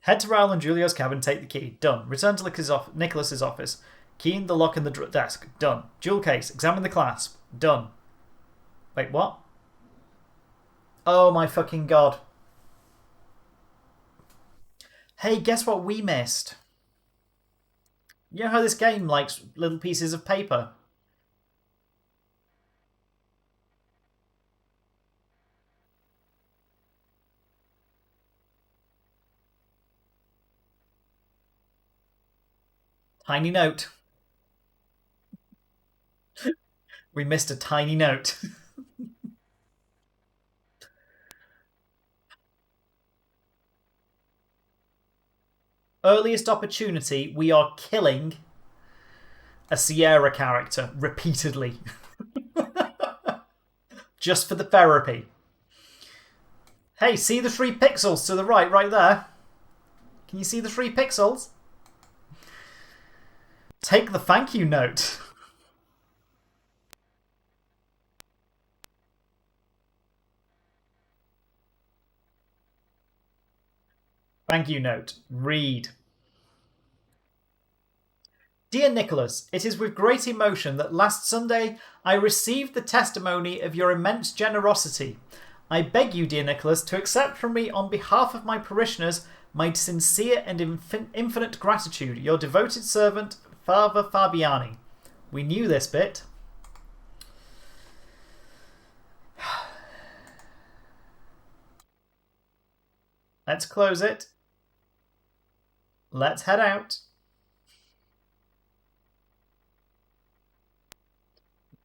Head to Raoul and Julio's cabin, take the key. Done. Return to Nicholas's office. Key in the lock in the desk. Done. Jewel case. Examine the clasp. Done. Wait, what? Oh my fucking god. Hey, guess what we missed? You know how this game likes little pieces of paper? Tiny note. We missed a tiny note. Earliest opportunity, we are killing a Sierra character repeatedly. Just for the therapy. Hey, see the 3 pixels to the right there? Can you see the 3 pixels? Take the thank you note. Thank you note. Read. Dear Nicholas, it is with great emotion that last Sunday I received the testimony of your immense generosity. I beg you, dear Nicholas, to accept from me on behalf of my parishioners my sincere and infinite gratitude. Your devoted servant, Father Fabiani. We knew this bit. Let's close it. Let's head out.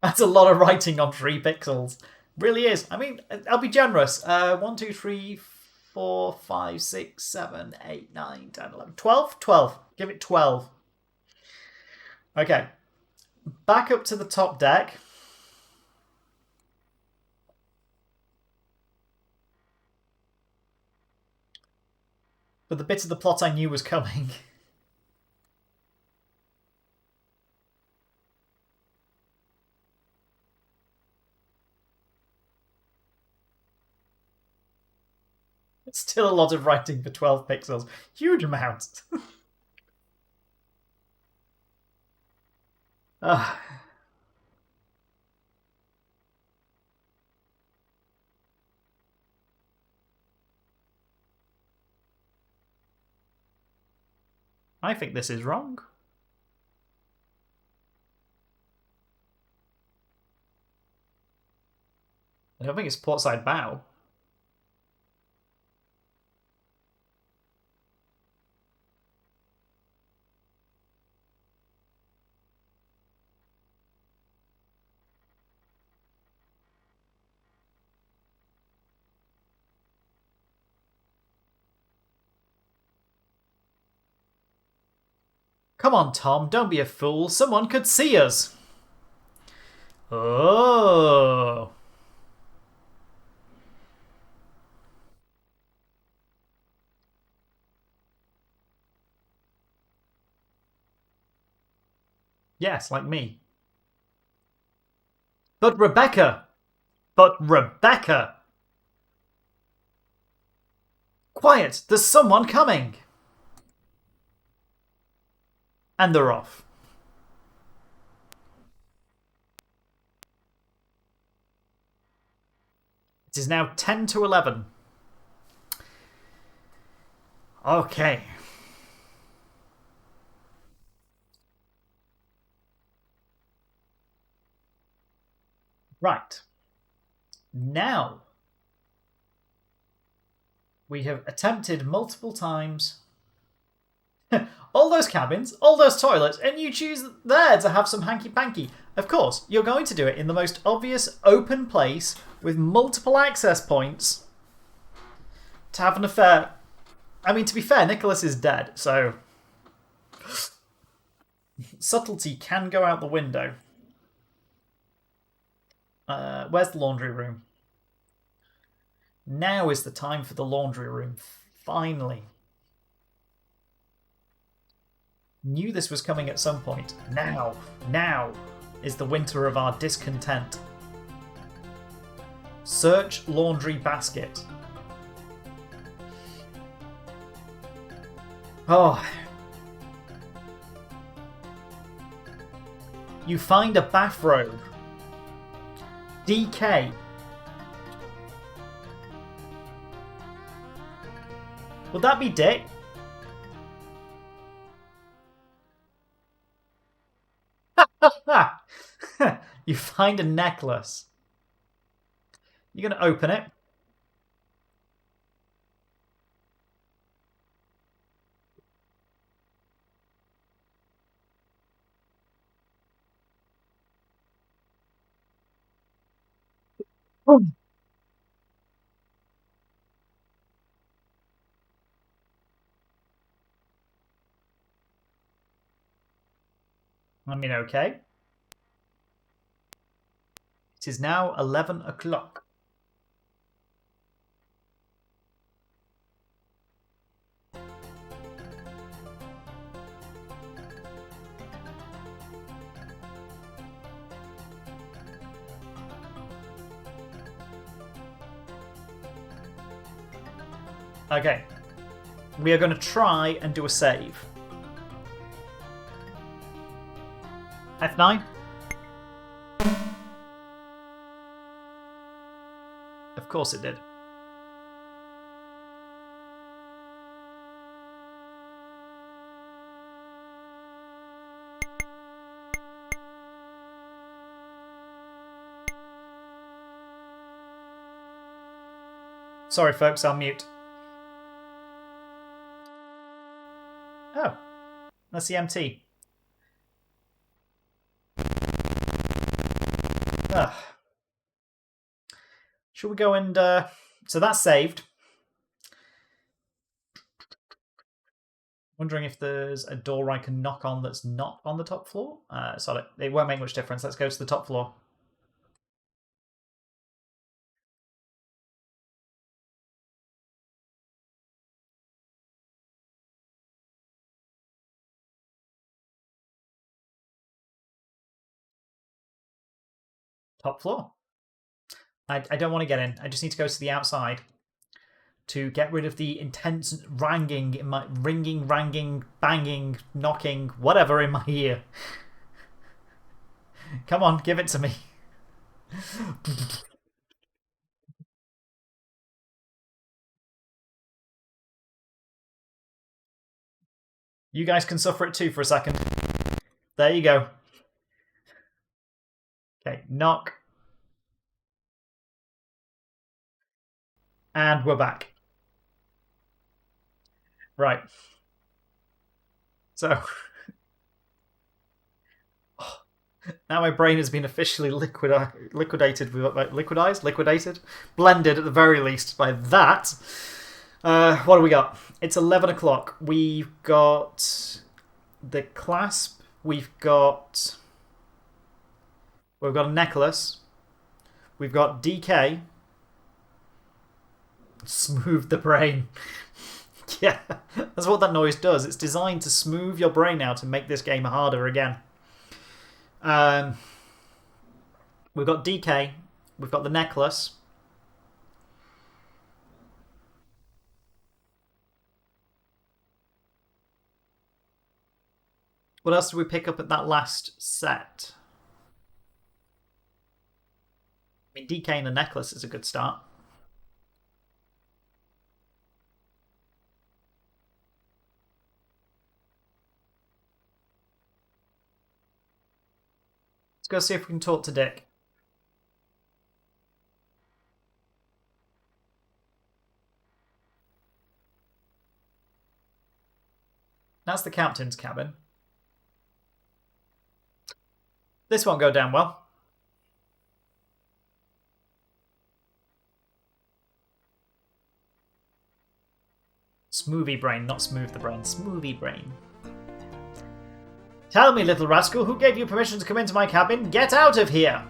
That's a lot of writing on 3 pixels. Really is. I mean, I'll be generous. 1, 2, 3, 4, 5, 6, 7, 8, 9, 10, 11, 12? 12. Give it 12. Okay. back up to the top deck. But the bit of the plot I knew was coming. It's still a lot of writing for 12 pixels. Huge amount. I think this is wrong. I don't think it's portside bow. Come on, Tom, don't be a fool. Someone could see us. Oh. Yes, like me. But Rebecca! But Rebecca! Quiet! There's someone coming! And they're off. It is now 10 to 11. Okay. Right. Now, we have attempted multiple times all those cabins, all those toilets, and you choose there to have some hanky-panky. Of course, you're going to do it in the most obvious open place with multiple access points to have an affair. I mean, to be fair, Nicholas is dead, so subtlety can go out the window. Where's the laundry room? Now is the time for the laundry room. Finally. Knew this was coming at some point. Now is the winter of our discontent. Search laundry basket. Oh. You find a bathrobe. DK. Would that be Dick? You find a necklace. You're going to open it. I mean, okay. It is now 11 o'clock. Okay. We are going to try and do a save. F9. Of course it did. Sorry, folks, I'll mute. Oh, that's the MT. Ugh. Shall we go and... So that's saved. Wondering if there's a door I can knock on that's not on the top floor. Sorry, it won't make much difference. Let's go to the top floor. Top floor. I don't want to get in. I just need to go to the outside to get rid of the intense ringing in my ringing, banging, knocking, whatever in my ear. Come on, give it to me. You guys can suffer it too for a second. There you go. Okay, knock. And we're back. Right. So now my brain has been officially liquidated, blended at the very least by that. What do we got? It's 11 o'clock. We've got the clasp. We've got a necklace. We've got DK. Smooth the brain. Yeah, that's what that noise does. It's designed to smooth your brain out and make this game harder again. We've got DK. We've got the necklace. What else did we pick up at that last set? I mean, DK and the necklace is a good start. Let's go see if we can talk to Dick. That's the captain's cabin. This won't go down well. Smoothie brain, not smooth the brain. Smoothie brain. Tell me, little rascal, who gave you permission to come into my cabin? Get out of here!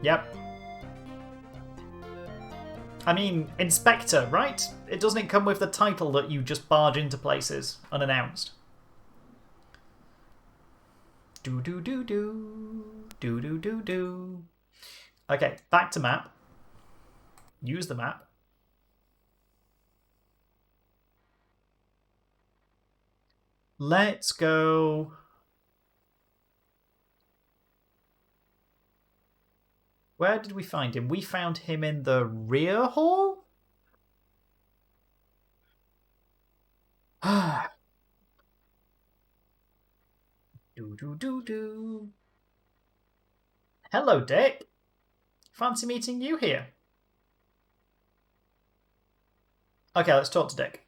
Yep. I mean, Inspector, right? It doesn't come with the title that you just barge into places unannounced. Do-do-do-do. Do-do-do-do. Okay, back to map. Use the map. Let's go... Where did we find him? We found him in the rear hall? Do-do-do-do. Hello, Dick. Fancy meeting you here. Okay, let's talk to Dick.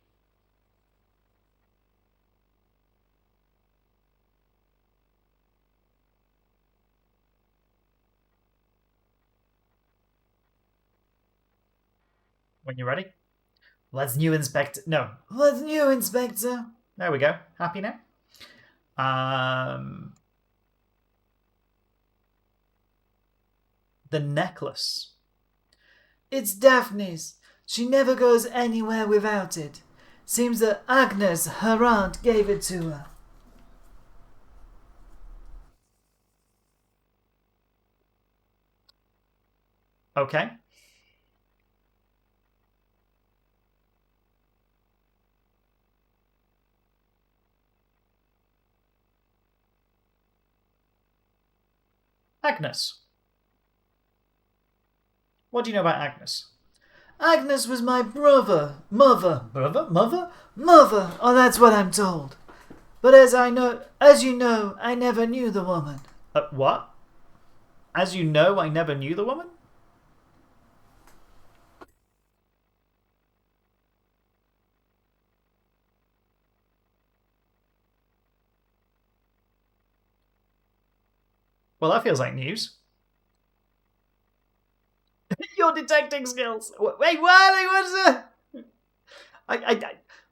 When you're ready. Let's new Inspector. No. What's new, Inspector? There we go. Happy now? The necklace. It's Daphne's. She never goes anywhere without it. Seems that Agnes, her aunt, gave it to her. Okay. Agnes. What do you know about Agnes? Agnes was my mother. Mother? Oh, that's what I'm told. But as you know, I never knew the woman. What? As you know, I never knew the woman? Well, that feels like news. Your detecting skills. Wait, what? What's that?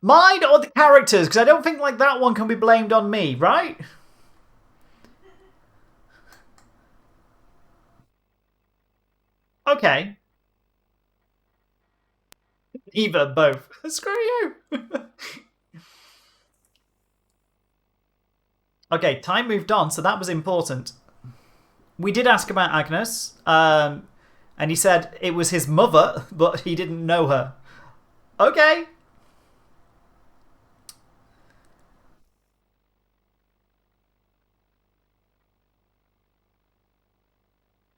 Mine or the characters? Because I don't think like that one can be blamed on me, right? Okay. Either, both. Screw you. Okay, time moved on, so that was important. We did ask about Agnes, and he said it was his mother, but he didn't know her. Okay.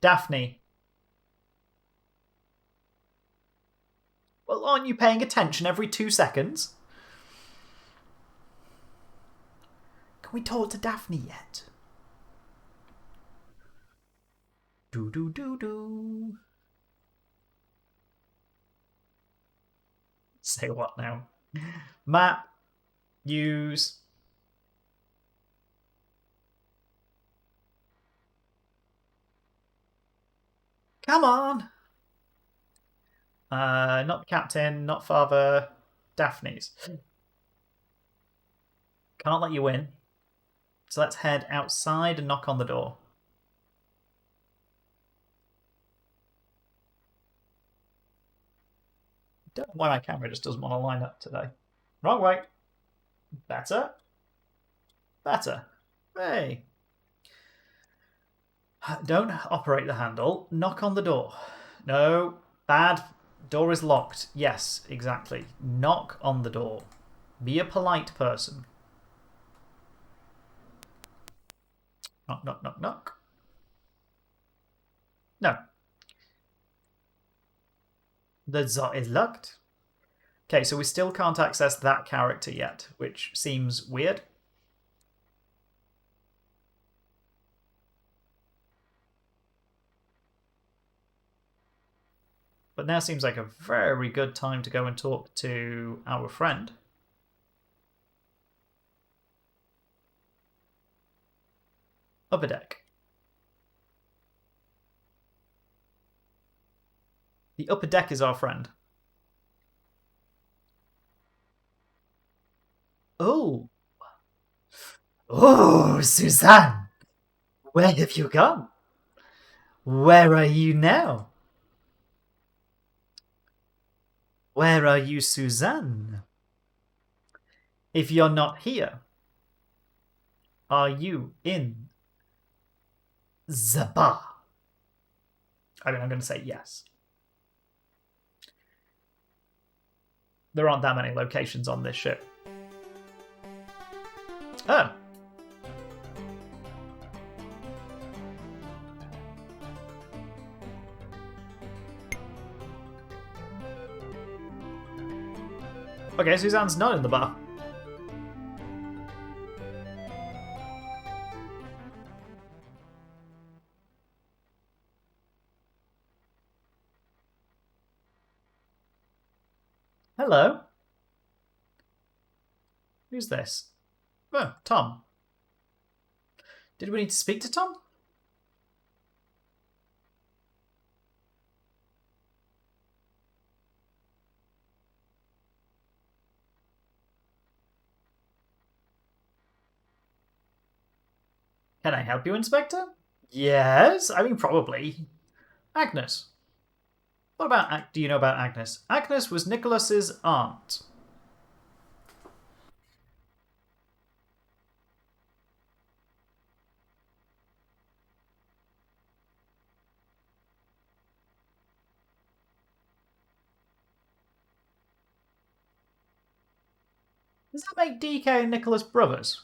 Daphne. Well, aren't you paying attention every 2 seconds? Can we talk to Daphne yet? Do do do do. Say what now? Map. Use. Come on. Not captain, not father. Daphne's. Can't let you in. So let's head outside and knock on the door. Don't know why my camera just doesn't want to line up today. Wrong way. Better. Better. Hey. Don't operate the handle. Knock on the door. No. Bad. Door is locked. Yes, exactly. Knock on the door. Be a polite person. Knock, knock, knock, knock. No. The door is locked. Okay, so we still can't access that character yet, which seems weird. But now seems like a very good time to go and talk to our friend. Upper deck. The upper deck is our friend. Oh. Oh, Suzanne. Where have you gone? Where are you now? Where are you, Suzanne? If you're not here, are you in the bar? I mean, I'm going to say yes. There aren't that many locations on this ship. Oh. Okay, Suzanne's not in the bar. Hello. Who's this? Oh, Tom. Did we need to speak to Tom? Can I help you, Inspector? Yes, I mean, probably. Agnes. What about, do you know about Agnes? Agnes was Nicholas's aunt. Does that make DK and Nicholas brothers?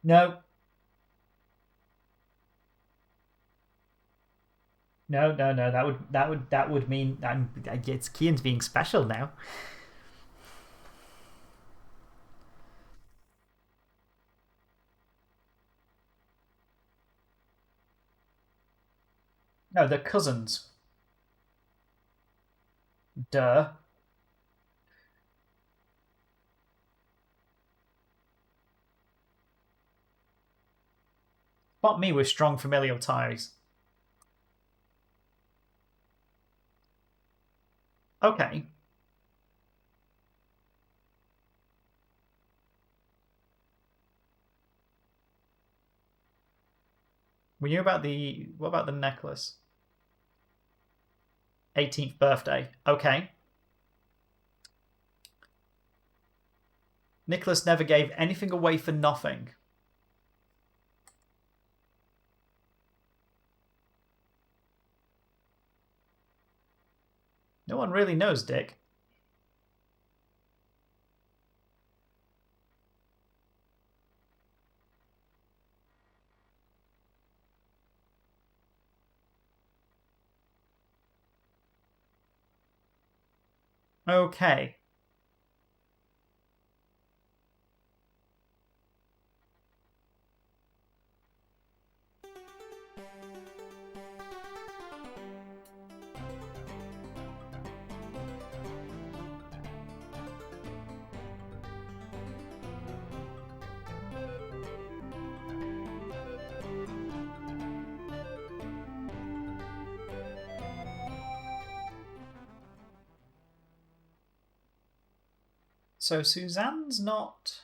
No. No, no, no. That would mean it's Kian's being special now. No, they're cousins. Duh. Spot me with strong familial ties. Okay. We knew about the... What about the necklace? 18th birthday. Okay. Nicholas never gave anything away for nothing. No one really knows, Dick. Okay. So Suzanne's not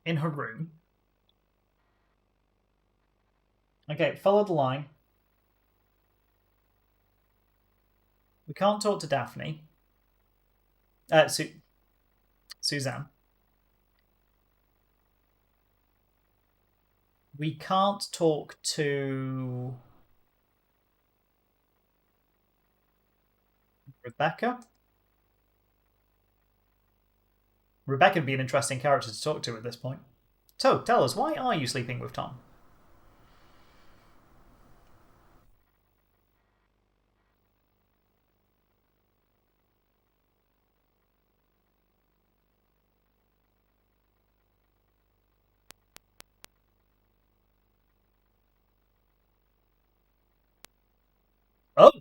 in her room. Okay, follow the line. We can't talk to Daphne. Suzanne. We can't talk to Rebecca. Rebecca would be an interesting character to talk to at this point. So, tell us, why are you sleeping with Tom? Oh!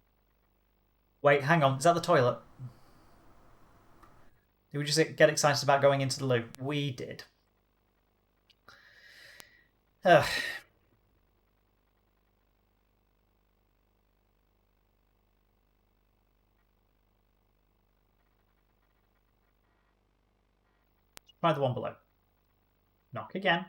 Wait, hang on. Is that the toilet? Did we just get excited about going into the loo? We did. Ugh. Try the one below. Knock again.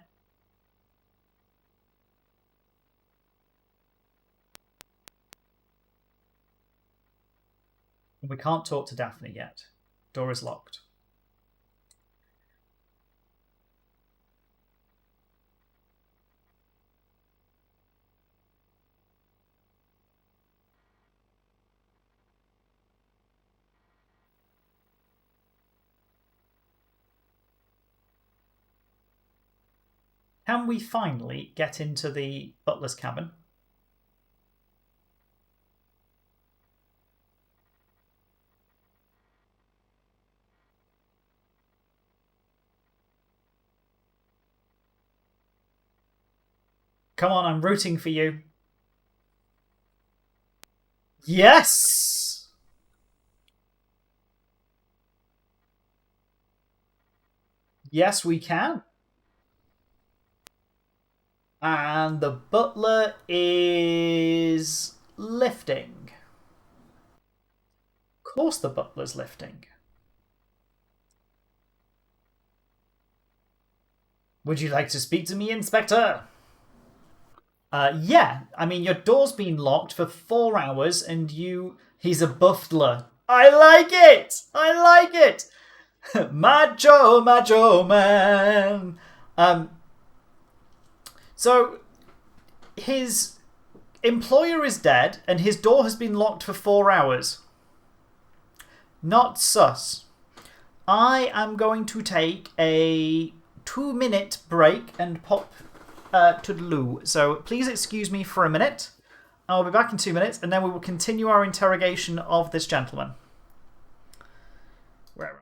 We can't talk to Daphne yet. Door is locked. Can we finally get into the butler's cabin? Come on, I'm rooting for you. Yes! Yes, we can. And the butler is lifting. Of course the butler's lifting. Would you like to speak to me, Inspector? Yeah. I mean, your door's been locked for 4 hours and he's a butler. I like it! I like it! Macho, macho man. So his employer is dead and his door has been locked for 4 hours. Not sus. I am going to take a 2-minute break and pop to the loo. So please excuse me for a minute. I'll be back in 2 minutes and then we will continue our interrogation of this gentleman. Where?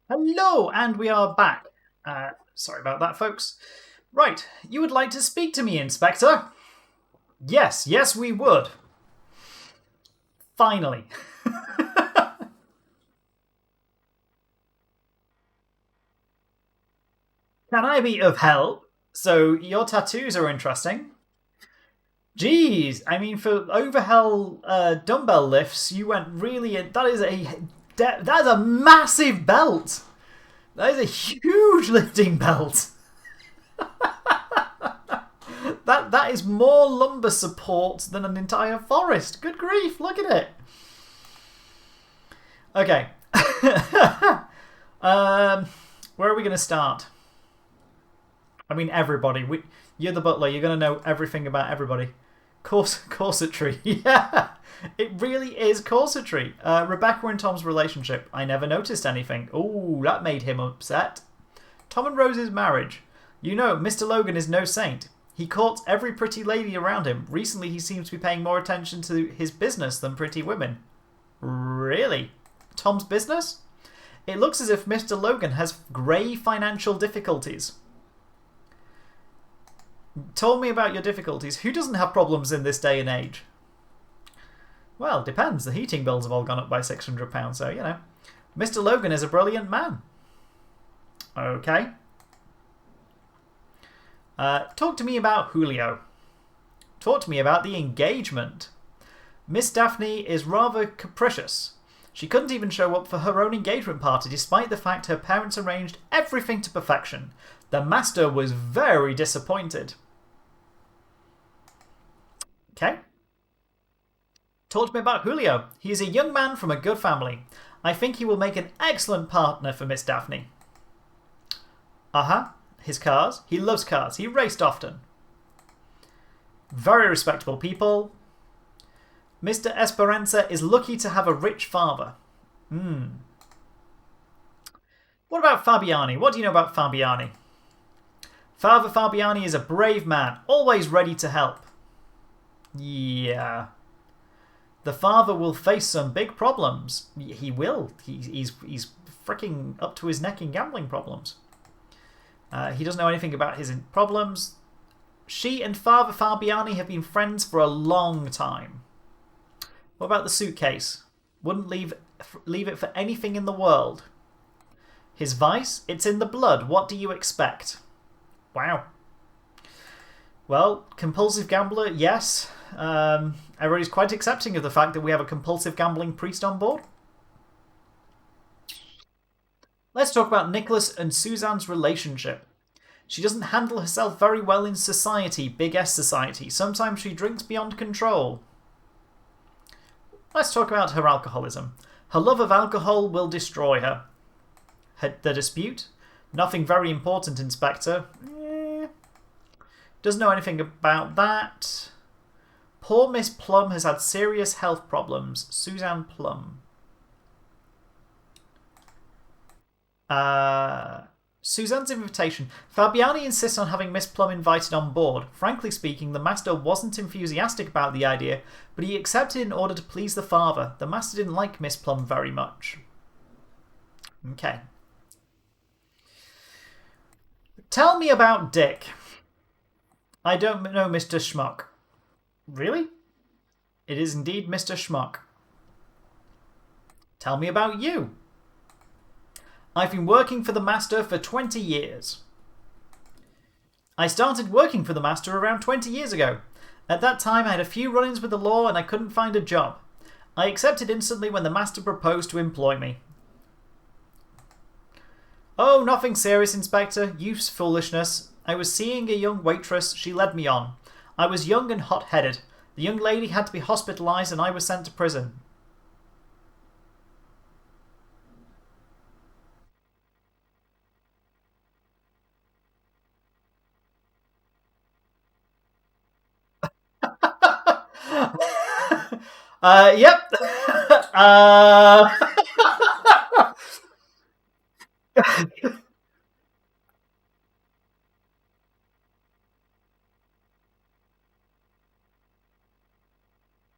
Hello, and we are back. Sorry about that, folks. Right, you would like to speak to me, Inspector? Yes, we would. Finally. Can I be of help? So, your tattoos are interesting. Jeez, I mean, for overhell dumbbell lifts, you went really in. That is a massive belt. That is a huge lifting belt. That is more lumbar support than an entire forest. Good grief, look at it. Okay. Where are we going to start? I mean, everybody. You're the butler. You're going to know everything about everybody. Corsetry. Yeah, it really is corsetry. Rebecca and Tom's relationship. I never noticed anything. Ooh, that made him upset. Tom and Rose's marriage. You know, Mr. Logan is no saint. He courts every pretty lady around him. Recently, he seems to be paying more attention to his business than pretty women. Really? Tom's business? It looks as if Mr. Logan has grave financial difficulties. Told me about your difficulties. Who doesn't have problems in this day and age? Well, depends. The heating bills have all gone up by £600, so, you know. Mr. Logan is a brilliant man. Okay. Talk to me about Julio. Talk to me about the engagement. Miss Daphne is rather capricious. She couldn't even show up for her own engagement party despite the fact her parents arranged everything to perfection. The master was very disappointed. Okay. Talk to me about Julio. He is a young man from a good family. I think he will make an excellent partner for Miss Daphne. Uh-huh. His cars. He loves cars. He raced often. Very respectable people. Mr. Esperanza is lucky to have a rich father. What about Fabiani? What do you know about Fabiani? Father Fabiani is a brave man, always ready to help. Yeah. The father will face some big problems. He will. He's freaking up to his neck in gambling problems. He doesn't know anything about his problems. She and Father Fabiani have been friends for a long time. What about the suitcase? Wouldn't leave it for anything in the world. His vice? It's in the blood. What do you expect? Wow. Well, compulsive gambler, yes. Everybody's quite accepting of the fact that we have a compulsive gambling priest on board. Let's talk about Nicholas and Suzanne's relationship. She doesn't handle herself very well in society, big S society. Sometimes she drinks beyond control. Let's talk about her alcoholism. Her love of alcohol will destroy her. The dispute? Nothing very important, Inspector. Doesn't know anything about that. Poor Miss Plum has had serious health problems. Suzanne Plum. Suzanne's invitation. Fabiani insists on having Miss Plum invited on board. Frankly speaking, the master wasn't enthusiastic about the idea, but he accepted in order to please the father. The master didn't like Miss Plum very much. Okay. Tell me about Dick. I don't know Mr. Schmuck. Really? It is indeed Mr. Schmuck. Tell me about you. I've been working for the master for 20 years. I started working for the master around 20 years ago. At that time, I had a few run-ins with the law and I couldn't find a job. I accepted instantly when the master proposed to employ me. Oh, nothing serious, Inspector. Youth's foolishness. I was seeing a young waitress. She led me on. I was young and hot-headed. The young lady had to be hospitalized and I was sent to prison. Yep.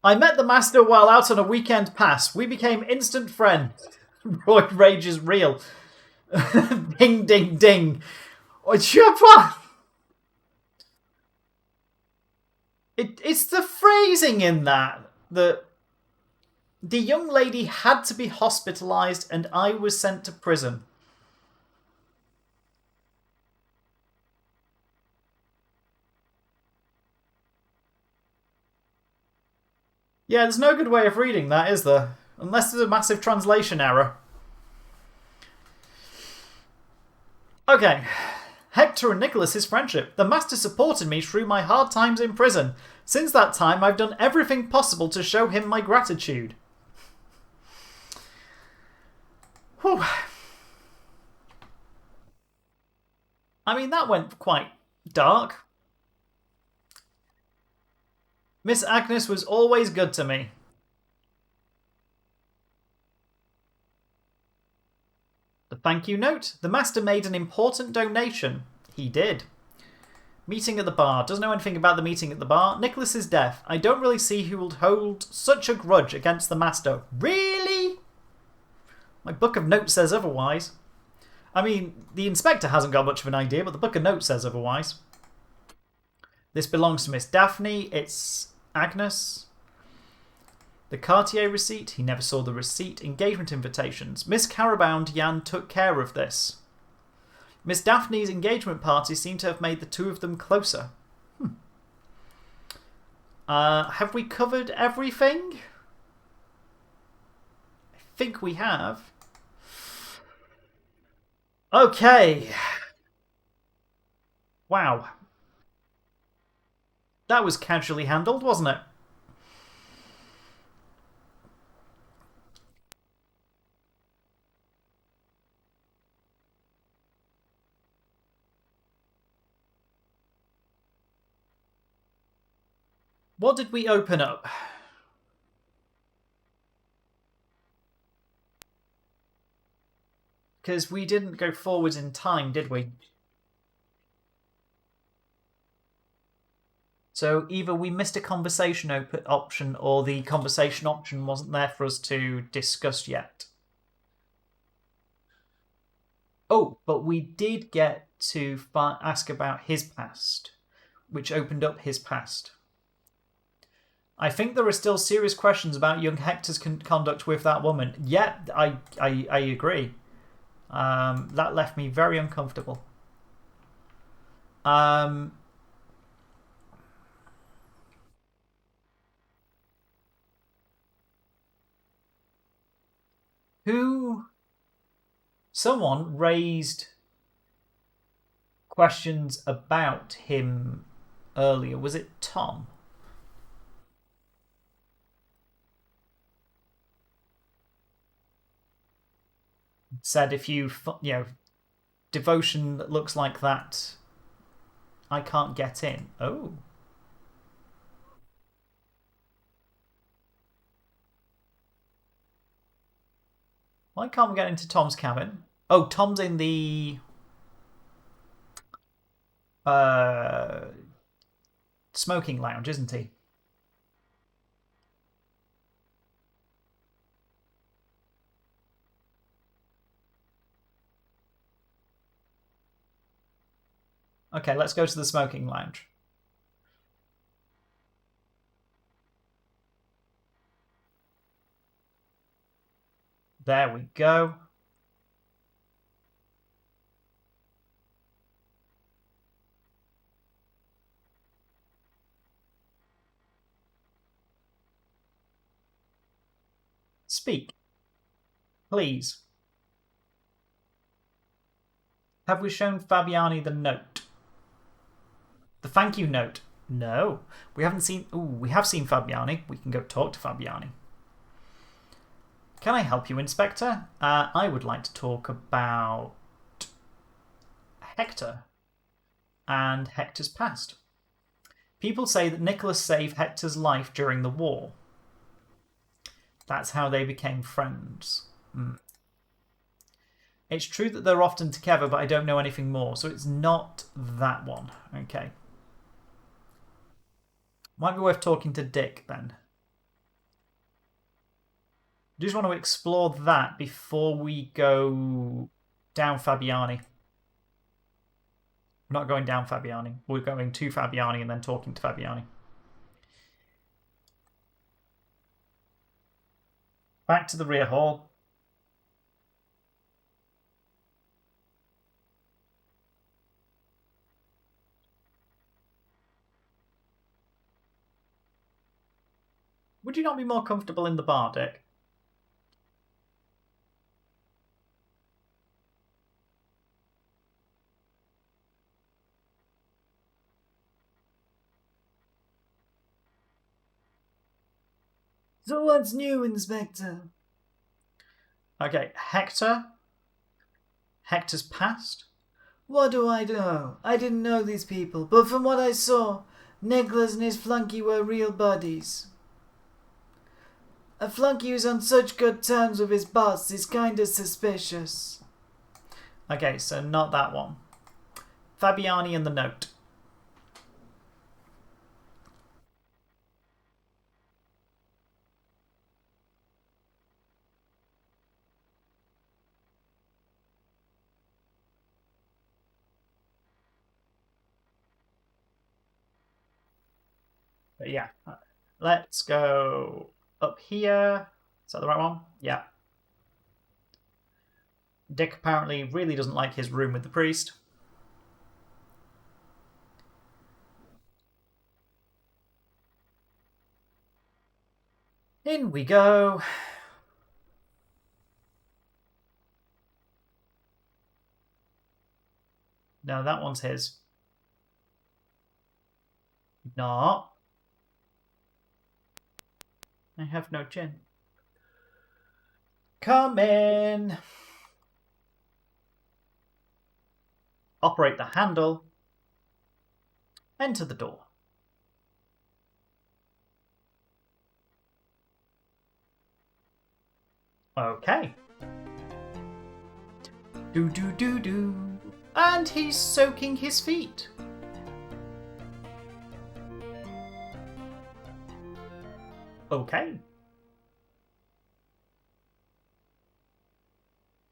I met the master while out on a weekend pass. We became instant friends. Roid rage is real. Ding, ding, ding. It's the phrasing in that the young lady had to be hospitalized and I was sent to prison. Yeah, there's no good way of reading that, is there? Unless there's a massive translation error. Okay. Hector and Nicholas's friendship. The master supported me through my hard times in prison. Since that time, I've done everything possible to show him my gratitude. Whew. I mean, that went quite dark. Miss Agnes was always good to me. The thank you note. The master made an important donation. He did. Meeting at the bar. Doesn't know anything about the meeting at the bar. Nicholas is deaf. I don't really see who would hold such a grudge against the master. Really? My book of notes says otherwise. I mean, the inspector hasn't got much of an idea, but the book of notes says otherwise. This belongs to Miss Daphne. It's Agnes. The Cartier receipt. He never saw the receipt. Engagement invitations. Miss Carabound Yan took care of this. Miss Daphne's engagement party seemed to have made the two of them closer. Have we covered everything? I think we have. Okay. Wow. That was casually handled, wasn't it? What did we open up? Because we didn't go forward in time, did we? So either we missed a conversation option or the conversation option wasn't there for us to discuss yet. Oh, but we did get to ask about his past, which opened up his past. I think there are still serious questions about young Hector's conduct with that woman. Yeah, I agree. That left me very uncomfortable. Someone raised questions about him earlier. Was it Tom? Said if you devotion that looks like that, I can't get in. Oh. Why can't we get into Tom's cabin? Oh, Tom's in the smoking lounge, isn't he? Okay, let's go to the smoking lounge. There we go. Speak. Please. Have we shown Fabiani the note? The thank you note? No. We haven't seen... Ooh, we have seen Fabiani. We can go talk to Fabiani. Can I help you, Inspector? I would like to talk about Hector and Hector's past. People say that Nicholas saved Hector's life during the war. That's how they became friends. It's true that they're often together, but I don't know anything more. So it's not that one. Okay. Might be worth talking to Dick then. I just want to explore that before we go Down Fabiani. We're not going down Fabiani. We're going to Fabiani and then talking to Fabiani. Back to the rear hall. Would you not be more comfortable in the bar, Dick? So what's new, Inspector? Okay, Hector. Hector's past. What do I know? I didn't know these people, but from what I saw, Nicholas and his flunky were real buddies. A flunky who's on such good terms with his boss is kinda suspicious. Okay, so not that one. Fabiani and the note. But yeah, let's go up here. Is that the right one? Yeah. Dick apparently really doesn't like his room with the priest. In we go. No, that one's his. No. I have no chin. Come in. Operate the handle. Enter the door. Okay. Do do do do. And he's soaking his feet. Okay.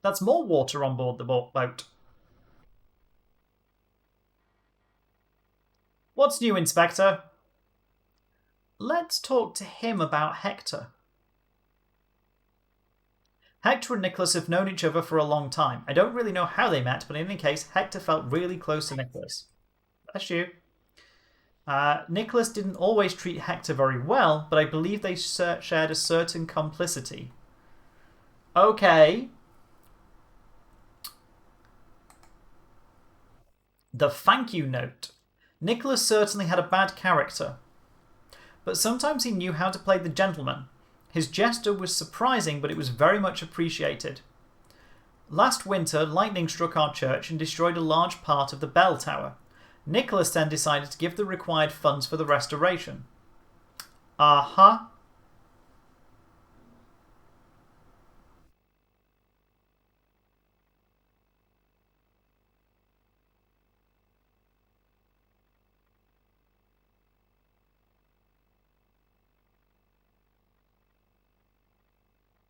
That's more water on board the boat. What's new, Inspector? Let's talk to him about Hector. Hector and Nicholas have known each other for a long time. I don't really know how they met, but in any case, Hector felt really close to Nicholas. Bless you. Nicholas didn't always treat Hector very well, but I believe they shared a certain complicity. Okay. The thank you note. Nicholas certainly had a bad character, but sometimes he knew how to play the gentleman. His gesture was surprising, but it was very much appreciated. Last winter, lightning struck our church and destroyed a large part of the bell tower. Nicholas then decided to give the required funds for the restoration. Uh-huh.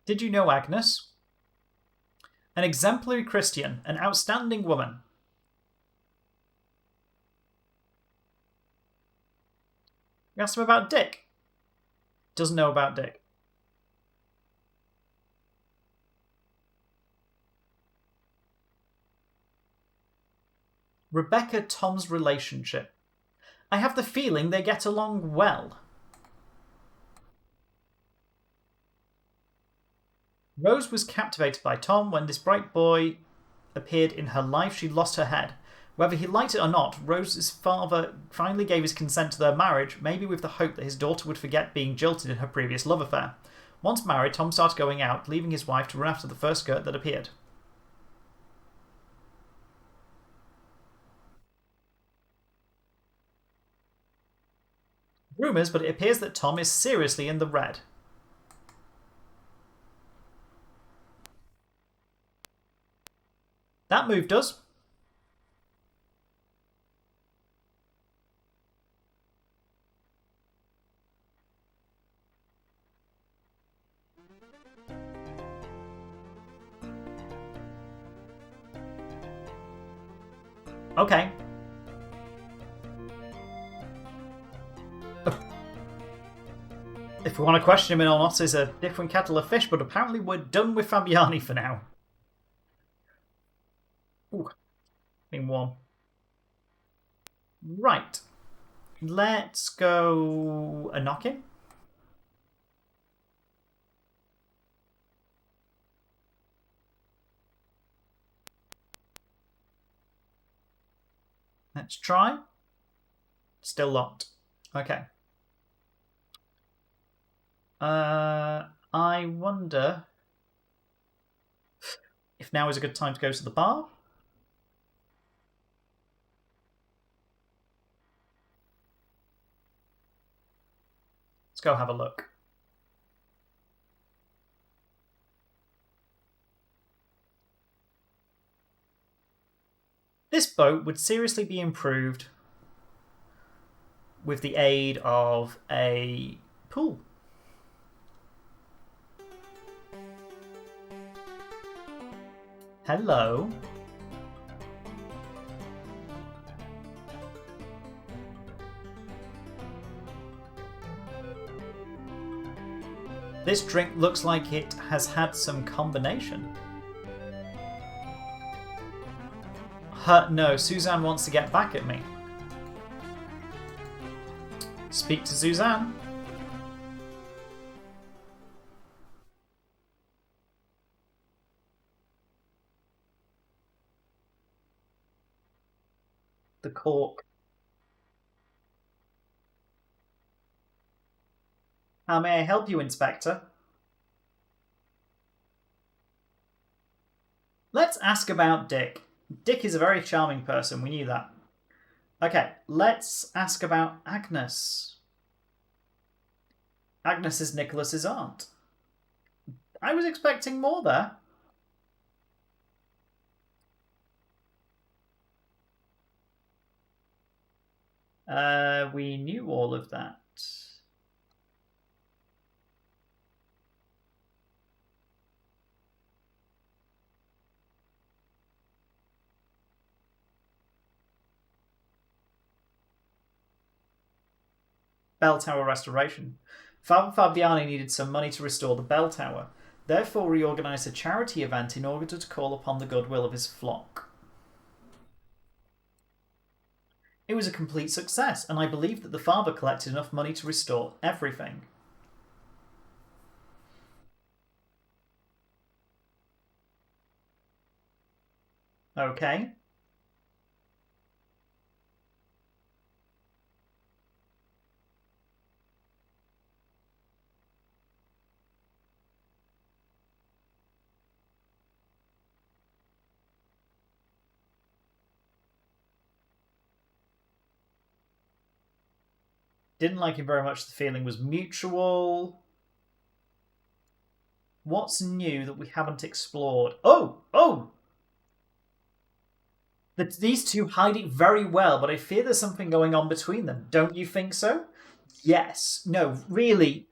Did you know Agnes? An exemplary Christian, an outstanding woman. You asked him about Dick. Doesn't know about Dick. Rebecca Tom's relationship. I have the feeling they get along well. Rose was captivated by Tom. When this bright boy appeared in her life, she lost her head. Whether he liked it or not, Rose's father finally gave his consent to their marriage, maybe with the hope that his daughter would forget being jilted in her previous love affair. Once married, Tom started going out, leaving his wife to run after the first skirt that appeared. Rumours, but it appears that Tom is seriously in the red. That moved us. Okay. If we want to question him or not is a different kettle of fish, but apparently we're done with Fabiani for now. Ooh, being warm. Right. Let's go a knock-in. Let's try. Still locked. Okay. I wonder if now is a good time to go to the bar. Let's go have a look. This boat would seriously be improved with the aid of a pool. Hello. This drink looks like it has had some combination. No, Suzanne wants to get back at me. Speak to Suzanne. The cork. How may I help you, Inspector? Let's ask about Dick. Dick is a very charming person, we knew that. Okay, let's ask about Agnes. Agnes is Nicholas's aunt. I was expecting more there. We knew all of that. Bell Tower restoration. Father Fabiani needed some money to restore the bell tower, therefore reorganised a charity event in order to call upon the goodwill of his flock. It was a complete success, and I believe that the father collected enough money to restore everything. Okay. Didn't like him very much. The feeling was mutual. What's new that we haven't explored? Oh! These two hide it very well, but I fear there's something going on between them. Don't you think so? Yes. No, really.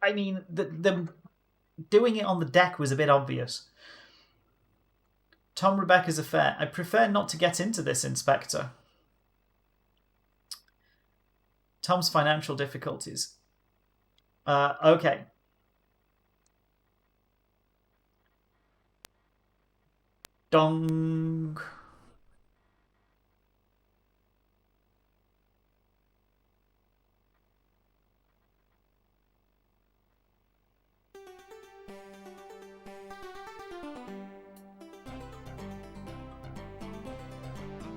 I mean, them doing it on the deck was a bit obvious. Tom Rebecca's affair. I prefer not to get into this, Inspector. Tom's financial difficulties. Okay. Dong.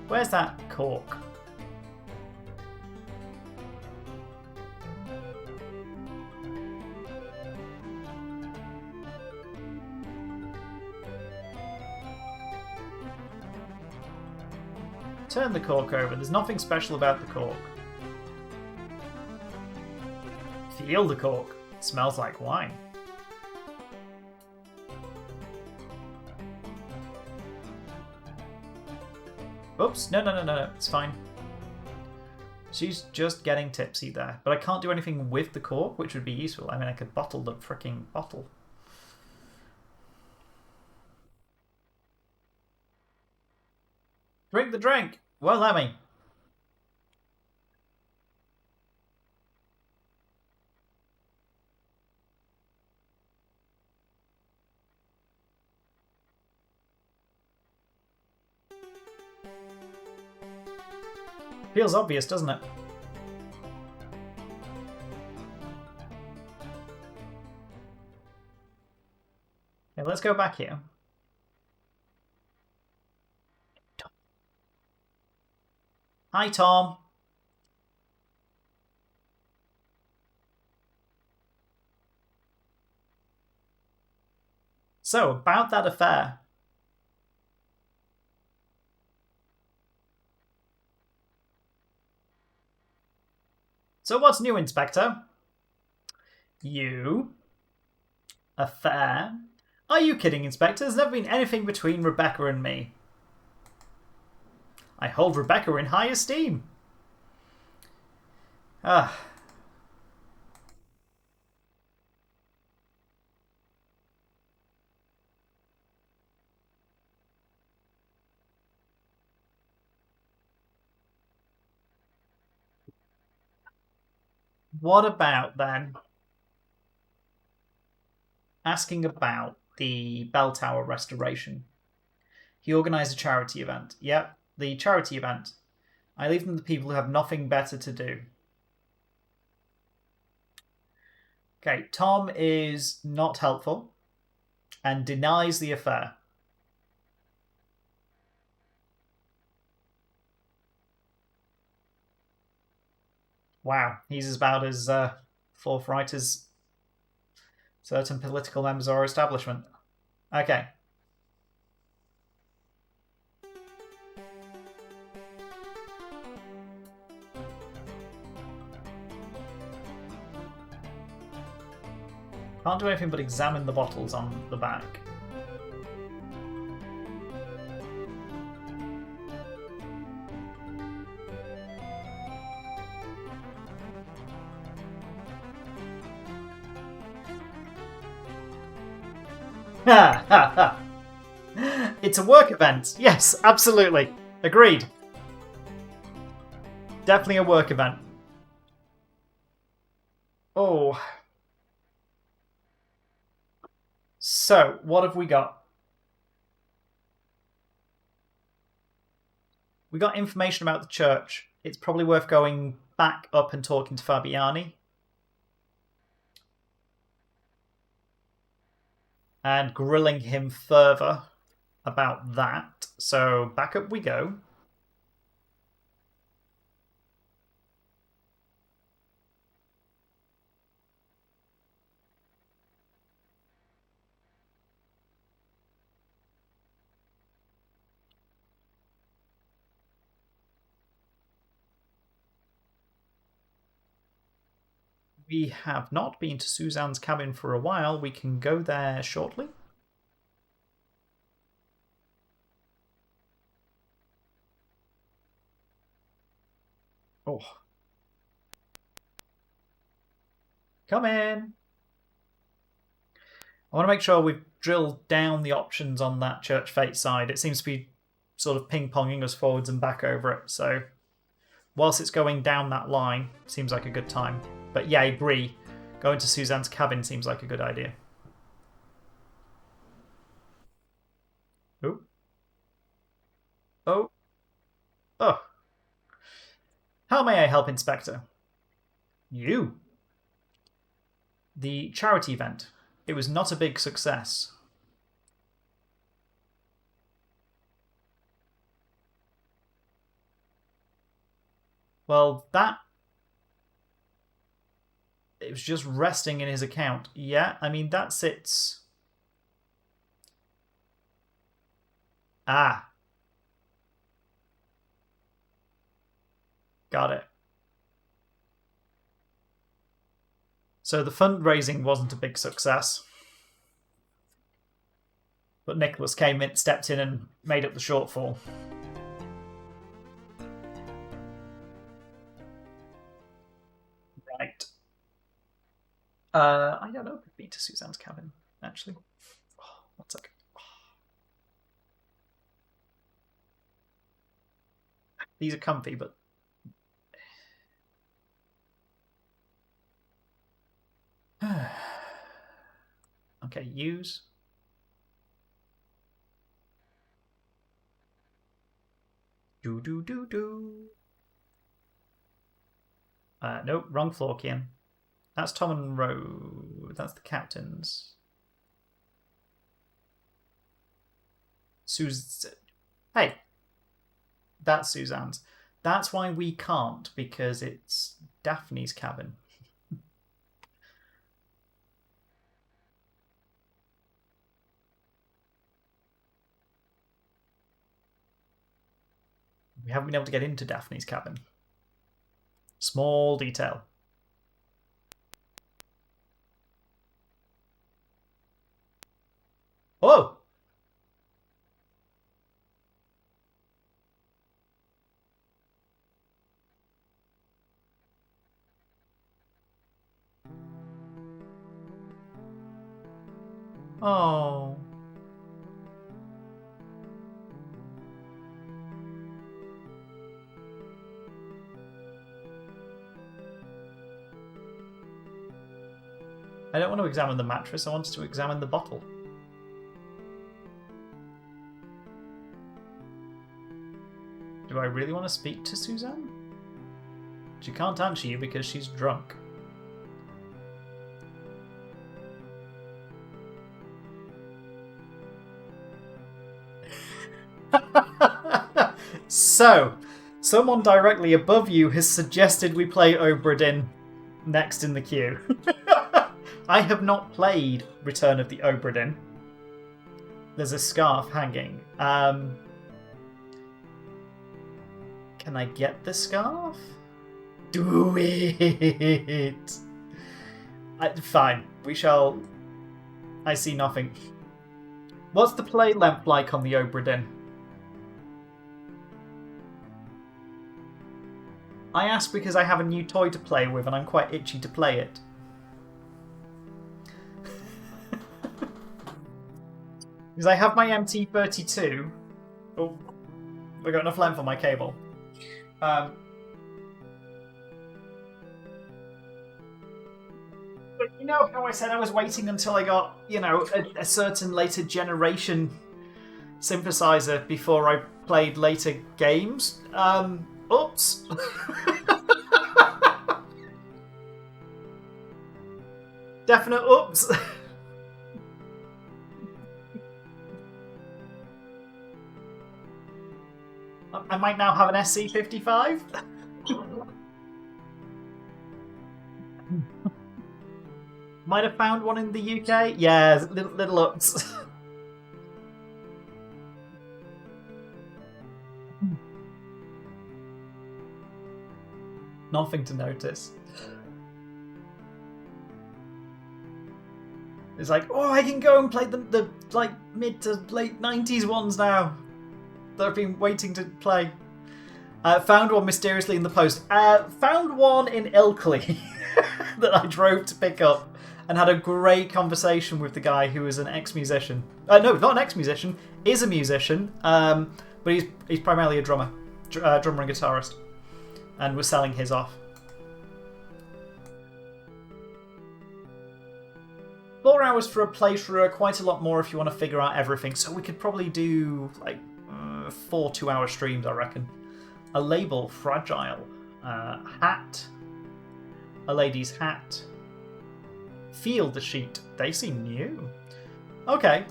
Where's that cork? Turn the cork over. There's nothing special about the cork. Feel the cork. It smells like wine. Oops, no, it's fine. She's just getting tipsy there. But I can't do anything with the cork, which would be useful. I mean, I could bottle the fricking bottle. Drink the drink. Won't let me. Feels obvious, doesn't it? Okay, let's go back here. Hi, Tom. So, about that affair. So, what's new, Inspector? You? Affair? Are you kidding, Inspector? There's never been anything between Rebecca and me. I hold Rebecca in high esteem. Ah. What about, then, asking about the bell tower restoration? He organised a charity event. Yep, the charity event. I leave them to the people who have nothing better to do. Okay, Tom is not helpful and denies the affair. Wow, he's about as forthright as certain political members of our establishment. Okay. Can't do anything but examine the bottles on the back. Ha ha ha! It's a work event. Yes, absolutely. Agreed. Definitely a work event. Oh. So, what have we got? We got information about the church. It's probably worth going back up and talking to Fabiani. And grilling him further about that. So, back up we go. We have not been to Suzanne's cabin for a while. We can go there shortly. Oh. Come in. I want to make sure we've drilled down the options on that Church Fate side. It seems to be sort of ping-ponging us forwards and back over it. So whilst it's going down that line, seems like a good time. But yeah, I agree. Going to Suzanne's cabin seems like a good idea. Oh. Oh. Oh. How may I help, Inspector? You. The charity event. It was not a big success. Well, that... It was just resting in his account. Yeah, I mean, that sits... Ah. Got it. So the fundraising wasn't a big success. But Nicholas came in, stepped in and made up the shortfall. Right. I don't know if we've been to Suzanne's cabin, actually. Oh, 1 second. These are comfy, but... Okay, use. Do. Nope, wrong floor, Kian. That's Tom and Rose. That's the captains. Hey, that's Suzanne's. That's why we can't, because it's Daphne's cabin. We haven't been able to get into Daphne's cabin. Small detail. Oh! Oh. I don't want to examine the mattress, I wanted to examine the bottle. Do I really want to speak to Suzanne? She can't answer you because she's drunk. So, someone directly above you has suggested we play Obra Dinn next in the queue. I have not played Return of the Obra Dinn. There's a scarf hanging. Can I get the scarf? Do it! Fine, we shall... I see nothing. What's the play length like on the Obra Dinn? I ask because I have a new toy to play with and I'm quite itchy to play it. Because I have my MT-32. Oh, I got enough length on my cable. But you know how I said I was waiting until I got, you know, a certain later generation synthesizer before I played later games? Oops. Definite oops. I might now have an SC55. Might have found one in the UK. Yeah, little ups. Nothing to notice. It's like, oh, I can go and play the like mid to late 90s ones now that I've been waiting to play. Found one mysteriously in the post. Found one in Ilkley that I drove to pick up and had a great conversation with the guy who is an ex-musician. No, not an ex-musician. Is a musician, but he's primarily a drummer and guitarist, and was selling his off. Floor hours for a playthrough are quite a lot more if you want to figure out everything, so we could probably do like 4 2-hour streams, I reckon. A label, fragile. Hat. A lady's hat. Feel the sheet. They seem new. Okay.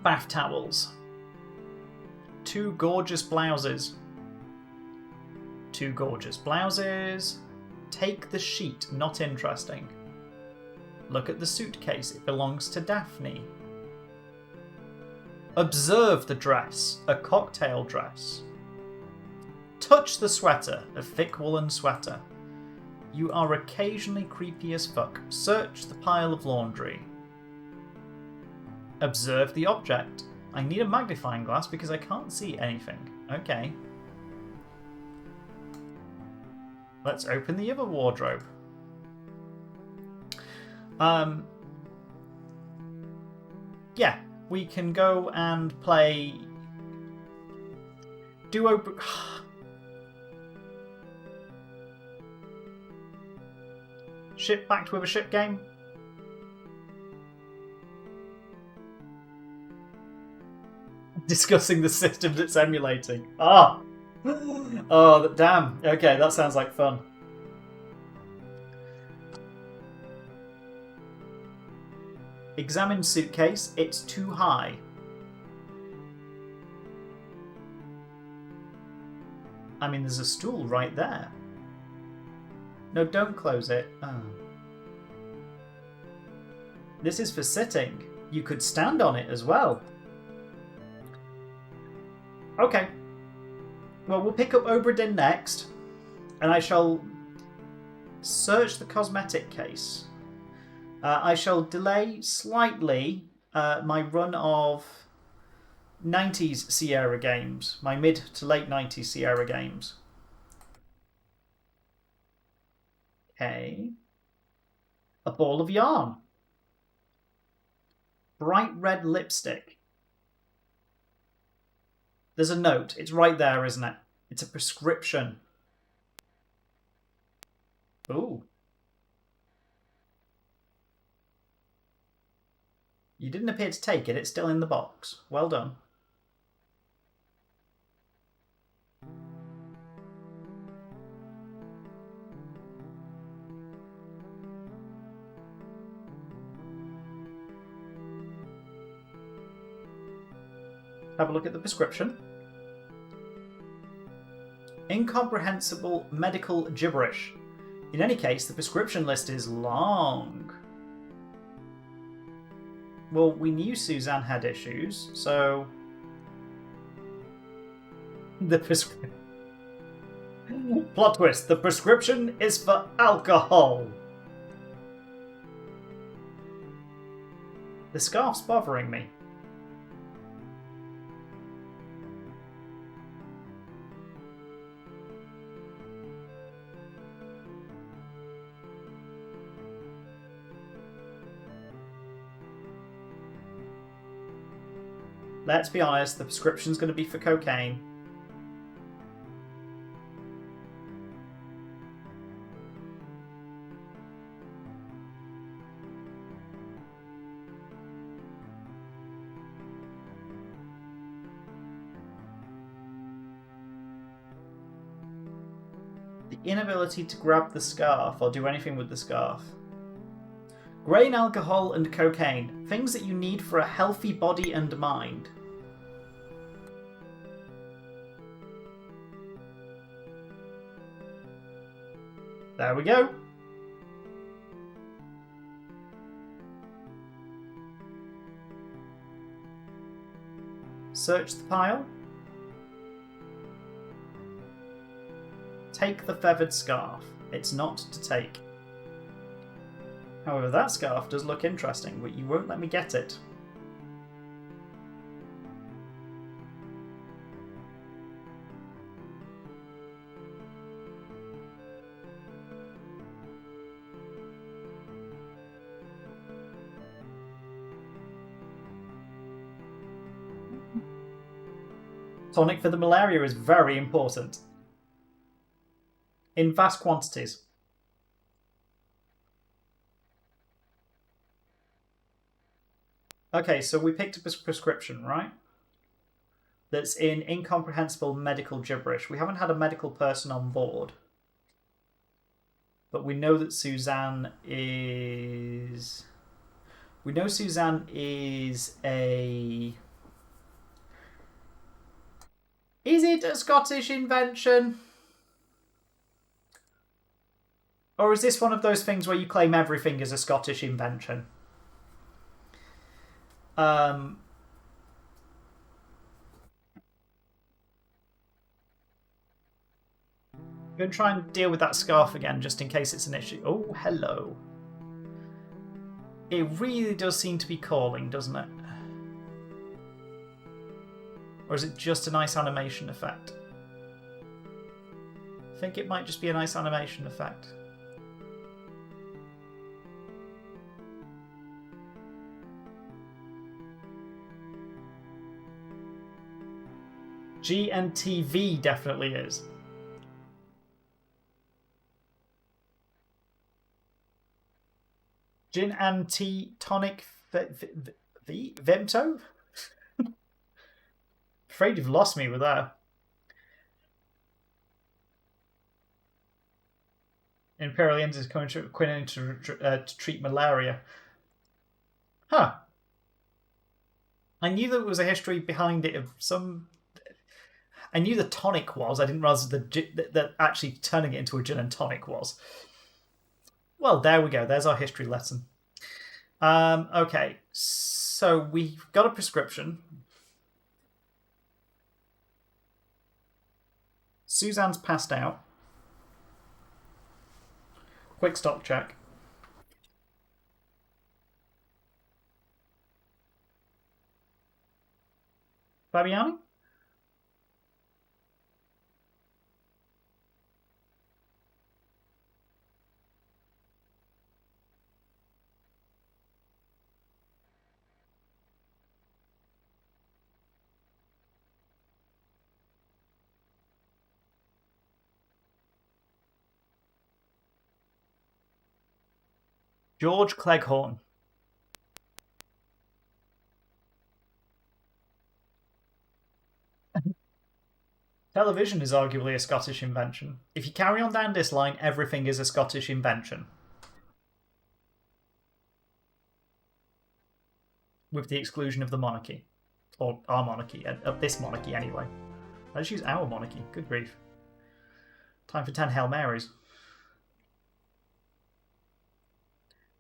Bath towels. 2 gorgeous blouses. 2 gorgeous blouses. Take the sheet. Not interesting. Look at the suitcase. It belongs to Daphne. Observe the dress. A cocktail dress. Touch the sweater. A thick woolen sweater. You are occasionally creepy as fuck. Search the pile of laundry. Observe the object. I need a magnifying glass because I can't see anything. Okay. Let's open the other wardrobe. Yeah, we can go and play do open... Ship backed with a ship game? Discussing the systems it's emulating. Ah! Oh, damn. Okay, that sounds like fun. Examine suitcase. It's too high. I mean, there's a stool right there. No, don't close it. Oh. This is for sitting. You could stand on it as well. Okay. Well, we'll pick up Obra Dinn next. And I shall search the cosmetic case. I shall delay slightly my run of 90s Sierra games. My mid to late 90s Sierra games. Okay. A ball of yarn. Bright red lipstick. There's a note. It's right there, isn't it? It's a prescription. Ooh. You didn't appear to take it. It's still in the box. Well done. Have a look at the prescription. Incomprehensible medical gibberish. In any case, the prescription list is long. Well, we knew Suzanne had issues, so... The prescription... Plot twist. The prescription is for alcohol. The scarf's bothering me. Let's be honest, the prescription's going to be for cocaine. The inability to grab the scarf or do anything with the scarf. Grain, alcohol, and cocaine. Things that you need for a healthy body and mind. There we go. Search the pile. Take the feathered scarf. It's not to take. However, that scarf does look interesting, but you won't let me get it. Tonic for the malaria is very important. In vast quantities. Okay, so we picked up a prescription, right? That's in incomprehensible medical gibberish. We haven't had a medical person on board. But we know that Suzanne is... We know Suzanne is a... Is it a Scottish invention? Or is this one of those things where you claim everything is a Scottish invention? I'm going to try and deal with that scarf again, just in case it's an issue. Oh, hello. It really does seem to be calling, doesn't it? Or is it just a nice animation effect? I think it might just be a nice animation effect. GNTV definitely is. Gin and tea tonic Vimto? Afraid you've lost me with that. Imperial Inns is coming to quinine to treat malaria. Huh. I knew there was a history behind it of some... I knew the tonic was. I didn't realise that actually turning it into a gin and tonic was. Well, there we go. There's our history lesson. Okay, so we've got a prescription. Suzanne's passed out. Quick stock check. Fabiani? George Cleghorn. Television is arguably a Scottish invention. If you carry on down this line, everything is a Scottish invention. With the exclusion of the monarchy. Or our monarchy, of this monarchy anyway. I just use our monarchy, good grief. Time for 10 Hail Marys.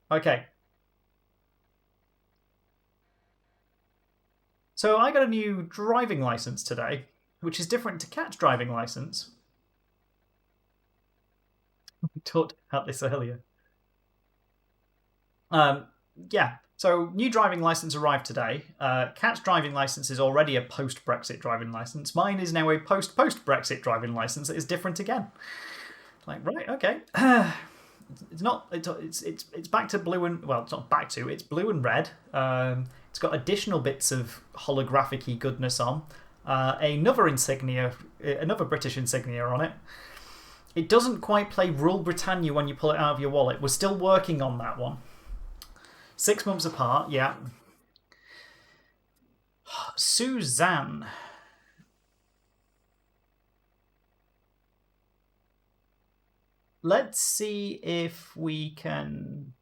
Okay. So I got a new driving license today, which is different to Cat's driving license. We talked about this earlier. Yeah, so new driving license arrived today. Cat's driving license is already a post-Brexit driving license. Mine is now a post-Brexit driving license that is different again. Like, right, okay. It's not. It's back to blue and it's not back to. It's blue and red. It's got additional bits of holographic-y goodness on. Another insignia, another British insignia on it. It doesn't quite play Rule Britannia when you pull it out of your wallet. We're still working on that one. 6 months apart, yeah. Suzanne. Let's see if we can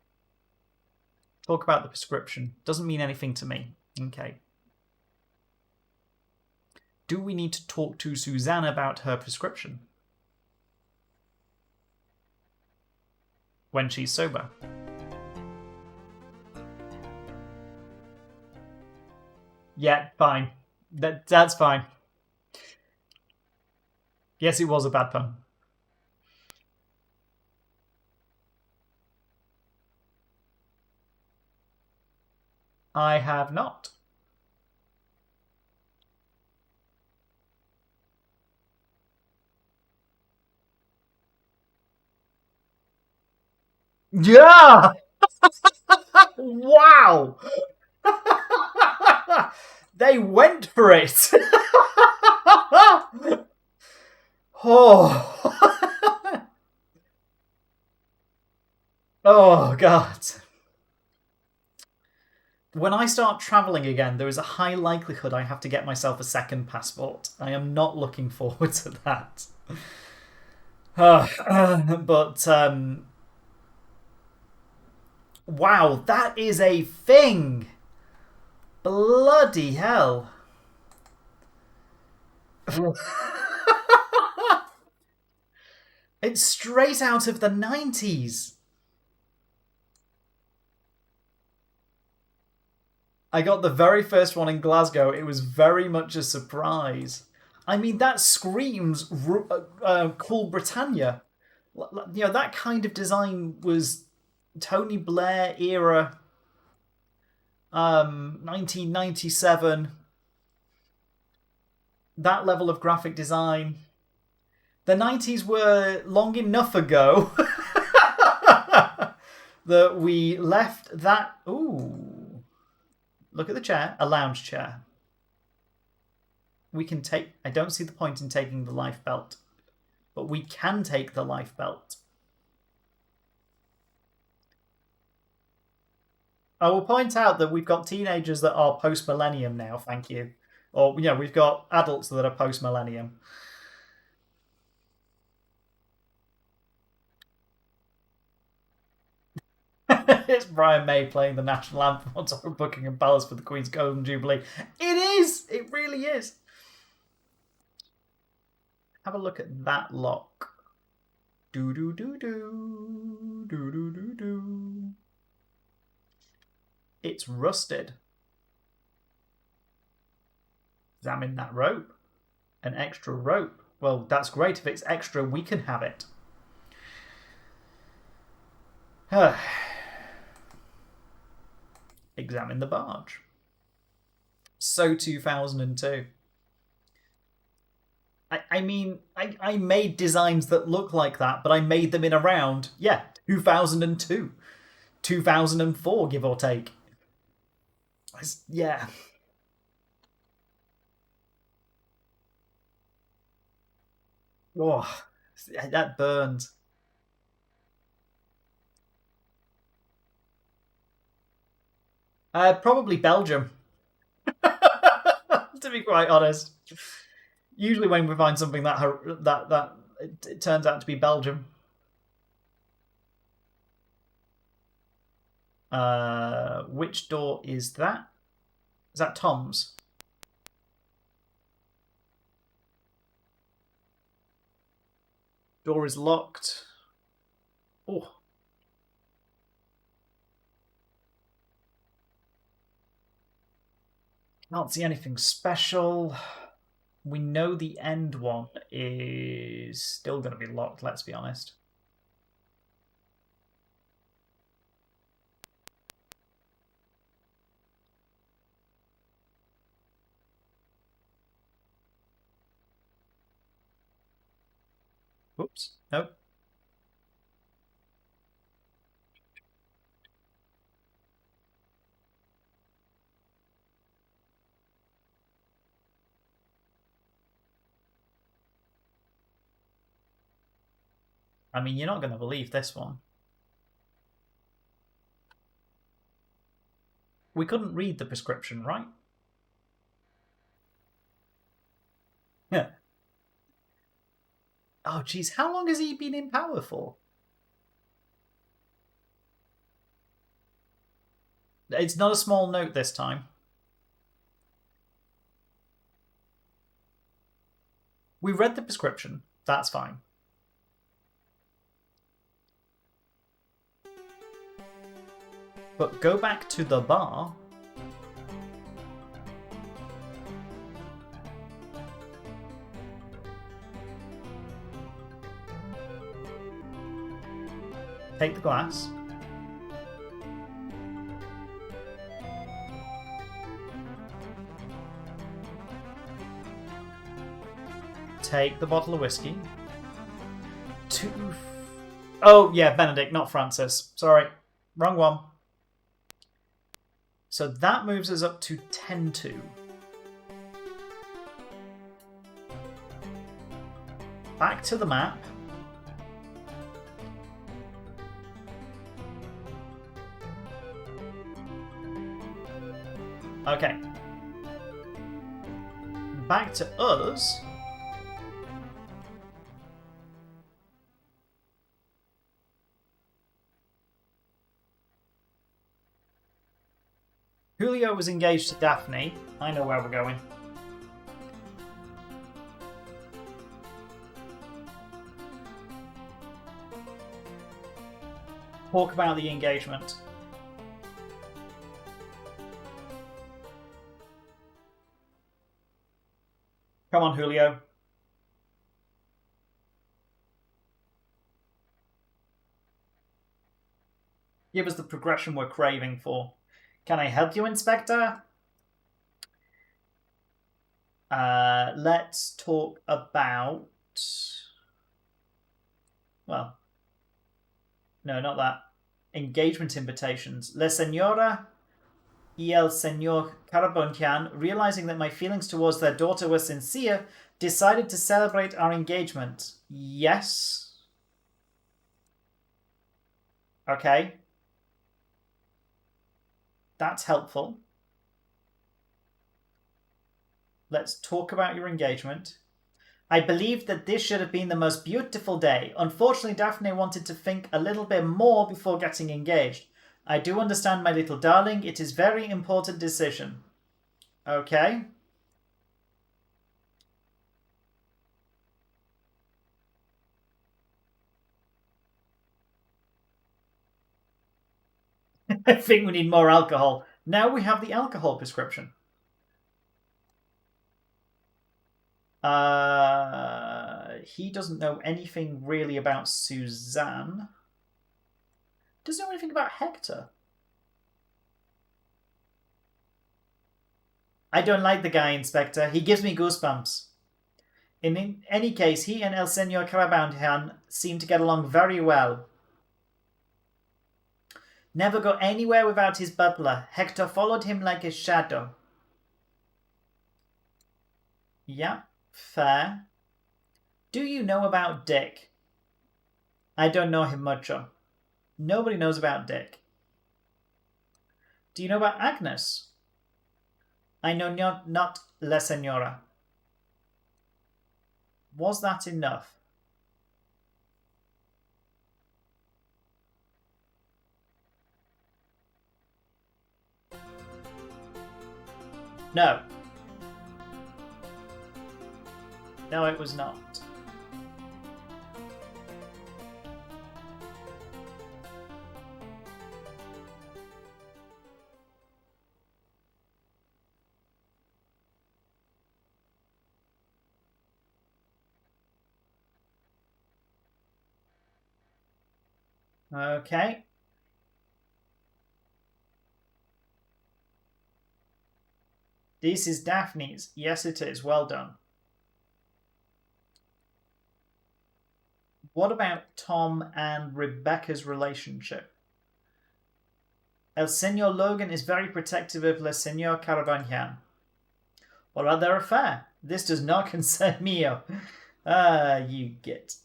talk about the prescription. Doesn't mean anything to me. Okay. Do we need to talk to Suzanne about her prescription? When she's sober. Yeah, fine. That's fine. Yes, it was a bad pun. I have not. Yeah! Wow! They went for it! Oh. Oh, God. When I start travelling again, there is a high likelihood I have to get myself a second passport. I am not looking forward to that. But, wow, that is a thing! Bloody hell. It's straight out of the 90s. I got the very first one in Glasgow. It was very much a surprise. I mean, that screams Cool Britannia. You know, that kind of design was Tony Blair era, 1997. That level of graphic design. The 90s were long enough ago that we left that... Ooh. Look at the chair. A lounge chair. we can take... I don't see the point in taking the life belt. But we can take the life belt. I will point out that we've got teenagers that are post-millennium now, thank you. Or, we've got adults that are post-millennium. It's Brian May playing the national anthem on top of Buckingham Palace for the Queen's Golden Jubilee. It is! It really is. Have a look at that lock. Do-do-do-do. Do-do-do-do. It's rusted. Examine that rope. An extra rope. Well, that's great. If it's extra, we can have it. Examine the barge. So 2002. I mean, I made designs that look like that, but I made them in around, 2002. 2004, give or take. Yeah. Oh, that burns. Probably Belgium. To be quite honest. Usually when we find something that it turns out to be Belgium. Which door is that? Is that Tom's? Door is locked. Oh. Can't see anything special. We know the end one is still going to be locked, let's be honest. Whoops. Nope. I mean, you're not going to believe this one. We couldn't read the prescription, right? Yeah. Oh, geez. How long has he been in power for? It's not a small note this time. We read the prescription. That's fine. But go back to the bar. Take the glass. Take the bottle of whiskey. Oh, yeah, Benedict, not Francis. Sorry. Wrong one. So that moves us up to 10-2. Back to the map. Okay. Back to us. Julio was engaged to Daphne. I know where we're going. Talk about the engagement. Come on, Julio. Give us the progression we're craving for. Can I help you, Inspector? Let's talk about... Well, no, not that. Engagement invitations. La Senora y el Señor Carbonjan, realizing that my feelings towards their daughter were sincere, decided to celebrate our engagement. Yes. Okay. That's helpful. Let's talk about your engagement. I believed that this should have been the most beautiful day. Unfortunately, Daphne wanted to think a little bit more before getting engaged. I do understand, my little darling. It is a very important decision. Okay. I think we need more alcohol. Now we have the alcohol prescription. He doesn't know anything really about Suzanne. Doesn't know anything about Hector. I don't like the guy, Inspector. He gives me goosebumps. In any case, he and El Señor Carabanjan seem to get along very well. Never go anywhere without his butler. Hector followed him like a shadow. Yeah, fair. Do you know about Dick? I don't know him much. Nobody knows about Dick. Do you know about Agnes? I know not La Señora. Was that enough? No. No, it was not. Okay. This is Daphne's. Yes, it is. Well done. What about Tom and Rebecca's relationship? El Señor Logan is very protective of Le Señor Carabanjan. What about their affair? This does not concern me. You git.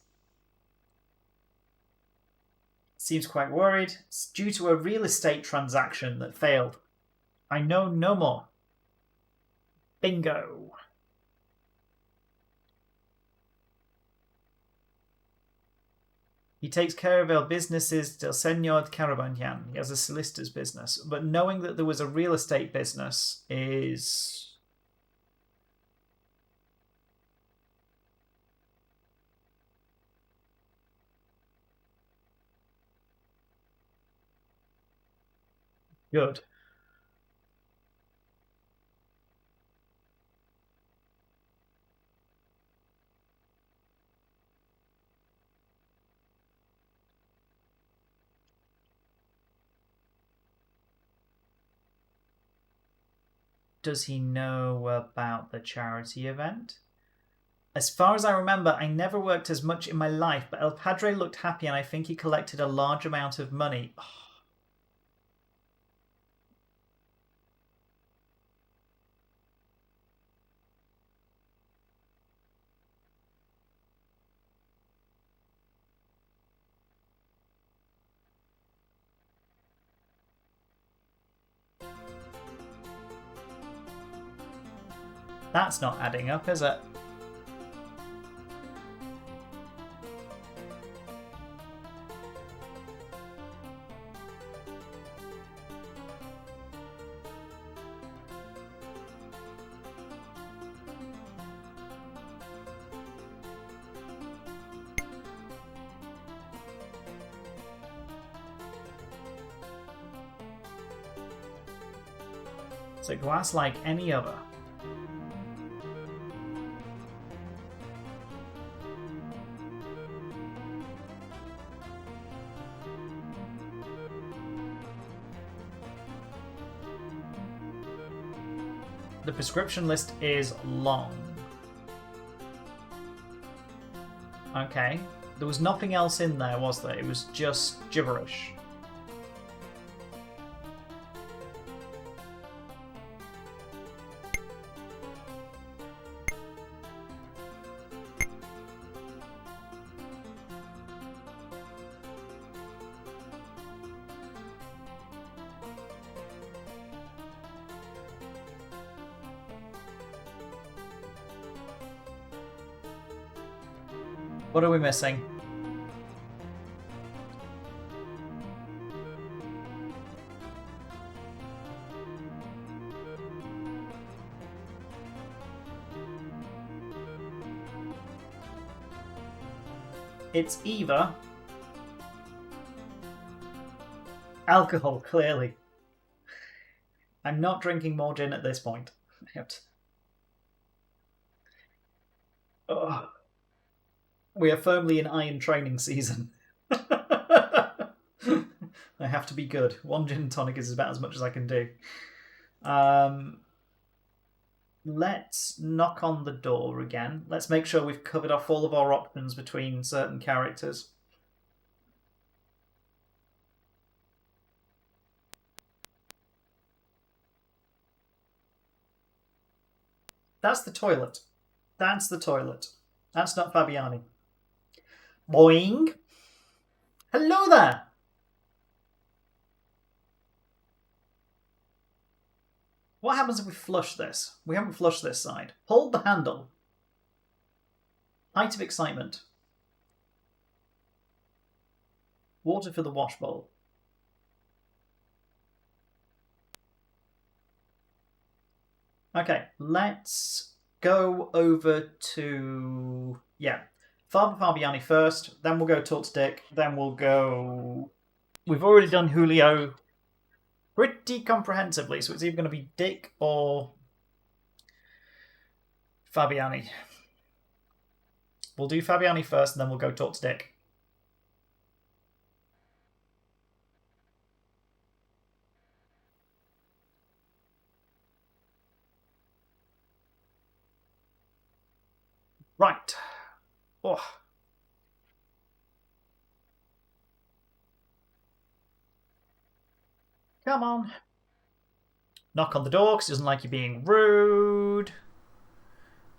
Seems quite worried. It's due to a real estate transaction that failed. I know no more. Bingo. He takes care of our businesses, del Señor Carabanjan. He has a solicitor's business. But knowing that there was a real estate business is... good. Does he know about the charity event? As far as I remember, I never worked as much in my life, but El Padre looked happy and I think he collected a large amount of money. Oh. That's not adding up, is it? It's a glass like any other. The prescription list is long. Okay. There was nothing else in there, was there? It was just gibberish. What are we missing? It's either alcohol, clearly. I'm not drinking more gin at this point. Ugh. We are firmly in iron training season. I have to be good. One gin and tonic is about as much as I can do. Let's knock on the door again. Let's make sure we've covered off all of our options between certain characters. That's the toilet. That's the toilet. That's not Fabiani. Boing. Hello there. What happens if we flush this? We haven't flushed this side. Hold the handle. Height of excitement. Water for the wash bowl. Okay, let's go over to... yeah. Father Fabiani first, then we'll go talk to Dick, then we'll go... We've already done Julio pretty comprehensively, so it's either going to be Dick or Fabiani. We'll do Fabiani first, and then we'll go talk to Dick. Right. Oh. Come on. Knock on the door because he doesn't like you being rude.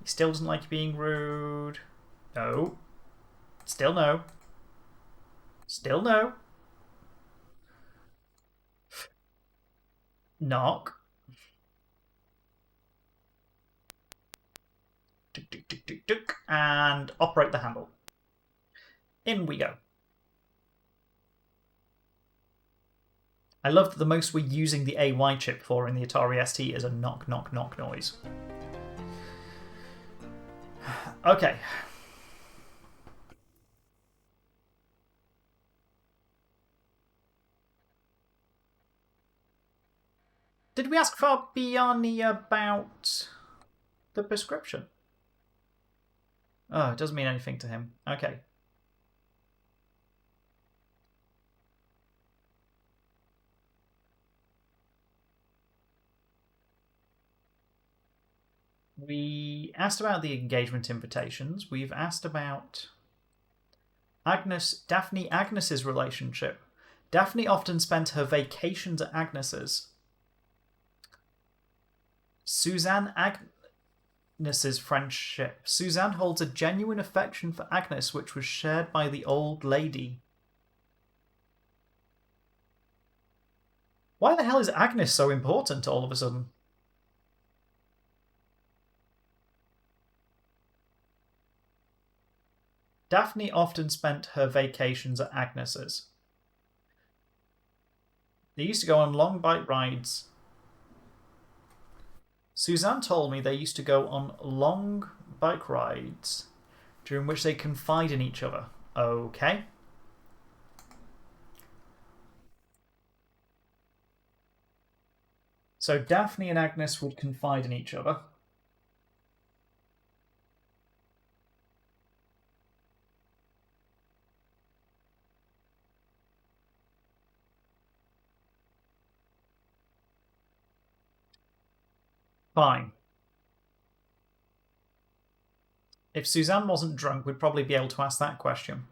He still doesn't like you being rude. No. Still no. Still no. Knock. Tick, tick, tick, tick, tick, and operate the handle. In we go. I love that the most we're using the AY chip for in the Atari ST is a knock, knock, knock noise. Okay. Did we ask Fabiani about the prescription? Oh, it doesn't mean anything to him. Okay. We asked about the engagement invitations. We've asked about Daphne Agnes's relationship. Daphne often spent her vacations at Agnes's. Suzanne Agnes's friendship. Suzanne holds a genuine affection for Agnes, which was shared by the old lady. Why the hell is Agnes so important all of a sudden? Daphne often spent her vacations at Agnes's. They used to go on long bike rides. Suzanne told me they used to go on long bike rides during which they confide in each other. Okay. So Daphne and Agnes would confide in each other. Fine. If Suzanne wasn't drunk, we'd probably be able to ask that question.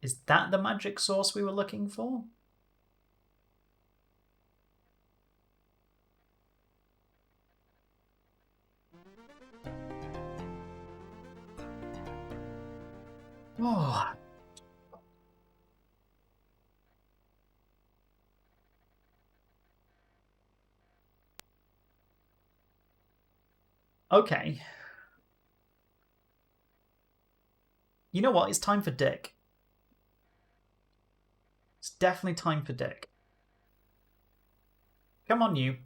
Is that the magic sauce we were looking for? Oh. Okay. You know what? It's time for Dick. It's definitely time for Dick. Come on, you.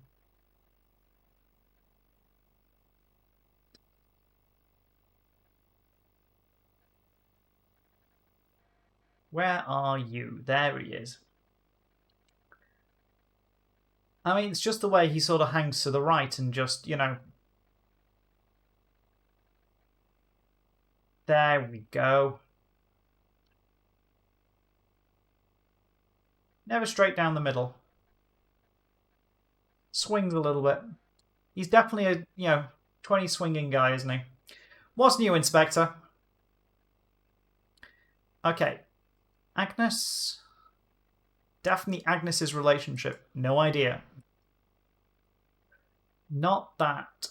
Where are you? There he is. I mean, it's just the way he sort of hangs to the right and just, you know... There we go. Never straight down the middle. Swings a little bit. He's definitely a, 20 swinging guy, isn't he? What's new, Inspector? Okay. Agnes? Definitely Agnes's relationship. No idea. Not that.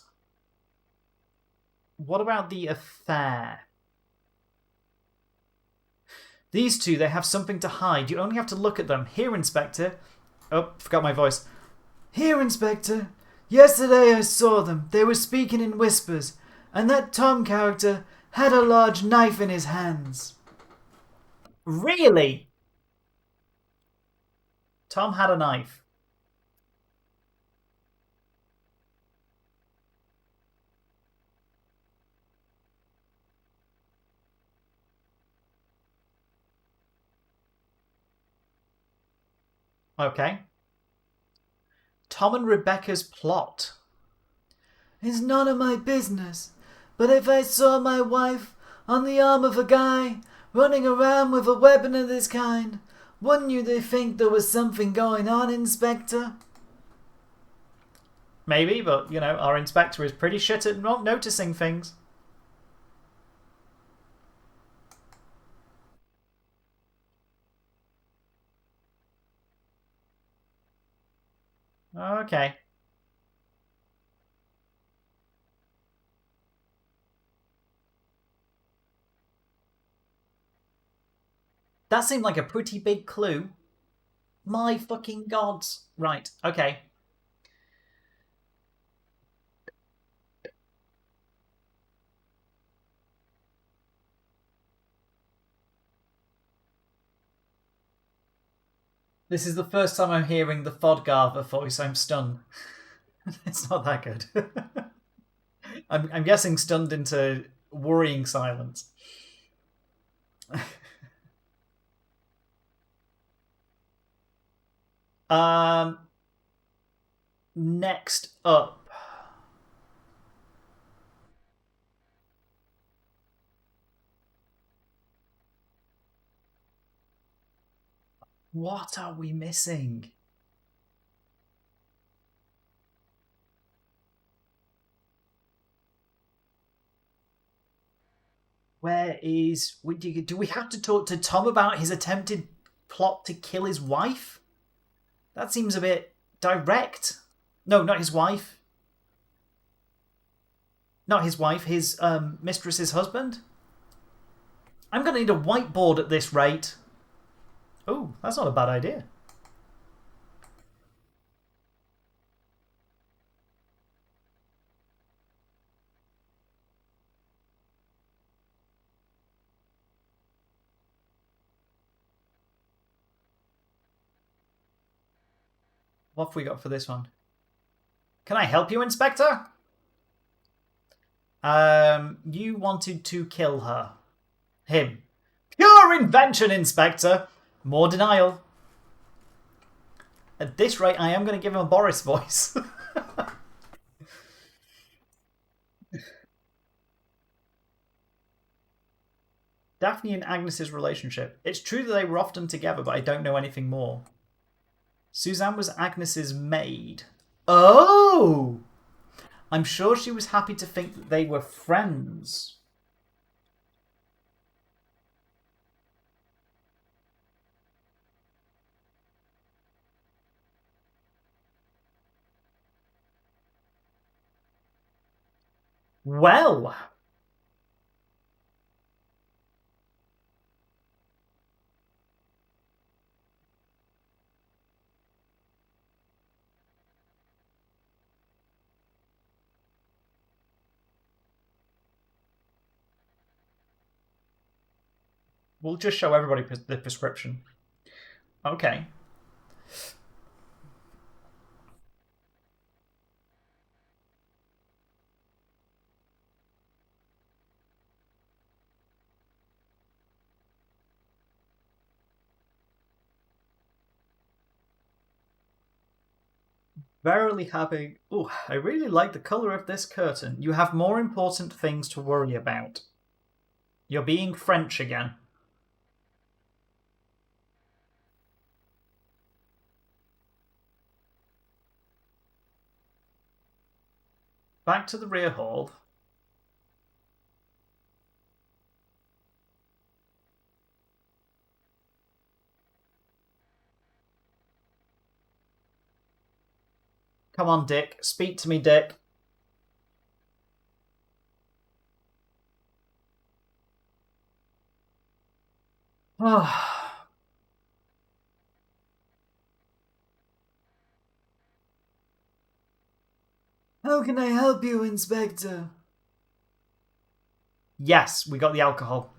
What about the affair? These two, they have something to hide. You only have to look at them. Here, Inspector. Oh, forgot my voice. Here, Inspector. Yesterday I saw them. They were speaking in whispers, and that Tom character had a large knife in his hands. Really? Tom had a knife. Okay. Tom and Rebecca's plot. It's none of my business, but if I saw my wife on the arm of a guy running around with a weapon of this kind, wouldn't you think there was something going on, Inspector? Maybe, but, our inspector is pretty shit at not noticing things. Okay. That seemed like a pretty big clue. My fucking gods. Right, okay. This is the first time I'm hearing the Fodgarver voice. I'm stunned. It's not that good. I'm guessing stunned into worrying silence. Next up. What are we missing? Where is... Do we have to talk to Tom about his attempted plot to kill his wife? That seems a bit direct. No, not his wife. Not his wife, his mistress's husband. I'm going to need a whiteboard at this rate. Oh, that's not a bad idea. What have we got for this one? Can I help you, Inspector? You wanted to kill her. Him. Pure invention, Inspector! More denial. At this rate, I am going to give him a Boris voice. Daphne and Agnes's relationship. It's true that they were often together, but I don't know anything more. Suzanne was Agnes's maid. Oh! I'm sure she was happy to think that they were friends. Well... We'll just show everybody the prescription. Okay. Verily happy. Oh, I really like the colour of this curtain. You have more important things to worry about. You're being French again. Back to the rear hall. Come on, Dick. Speak to me, Dick. How can I help you, Inspector? Yes, we got the alcohol.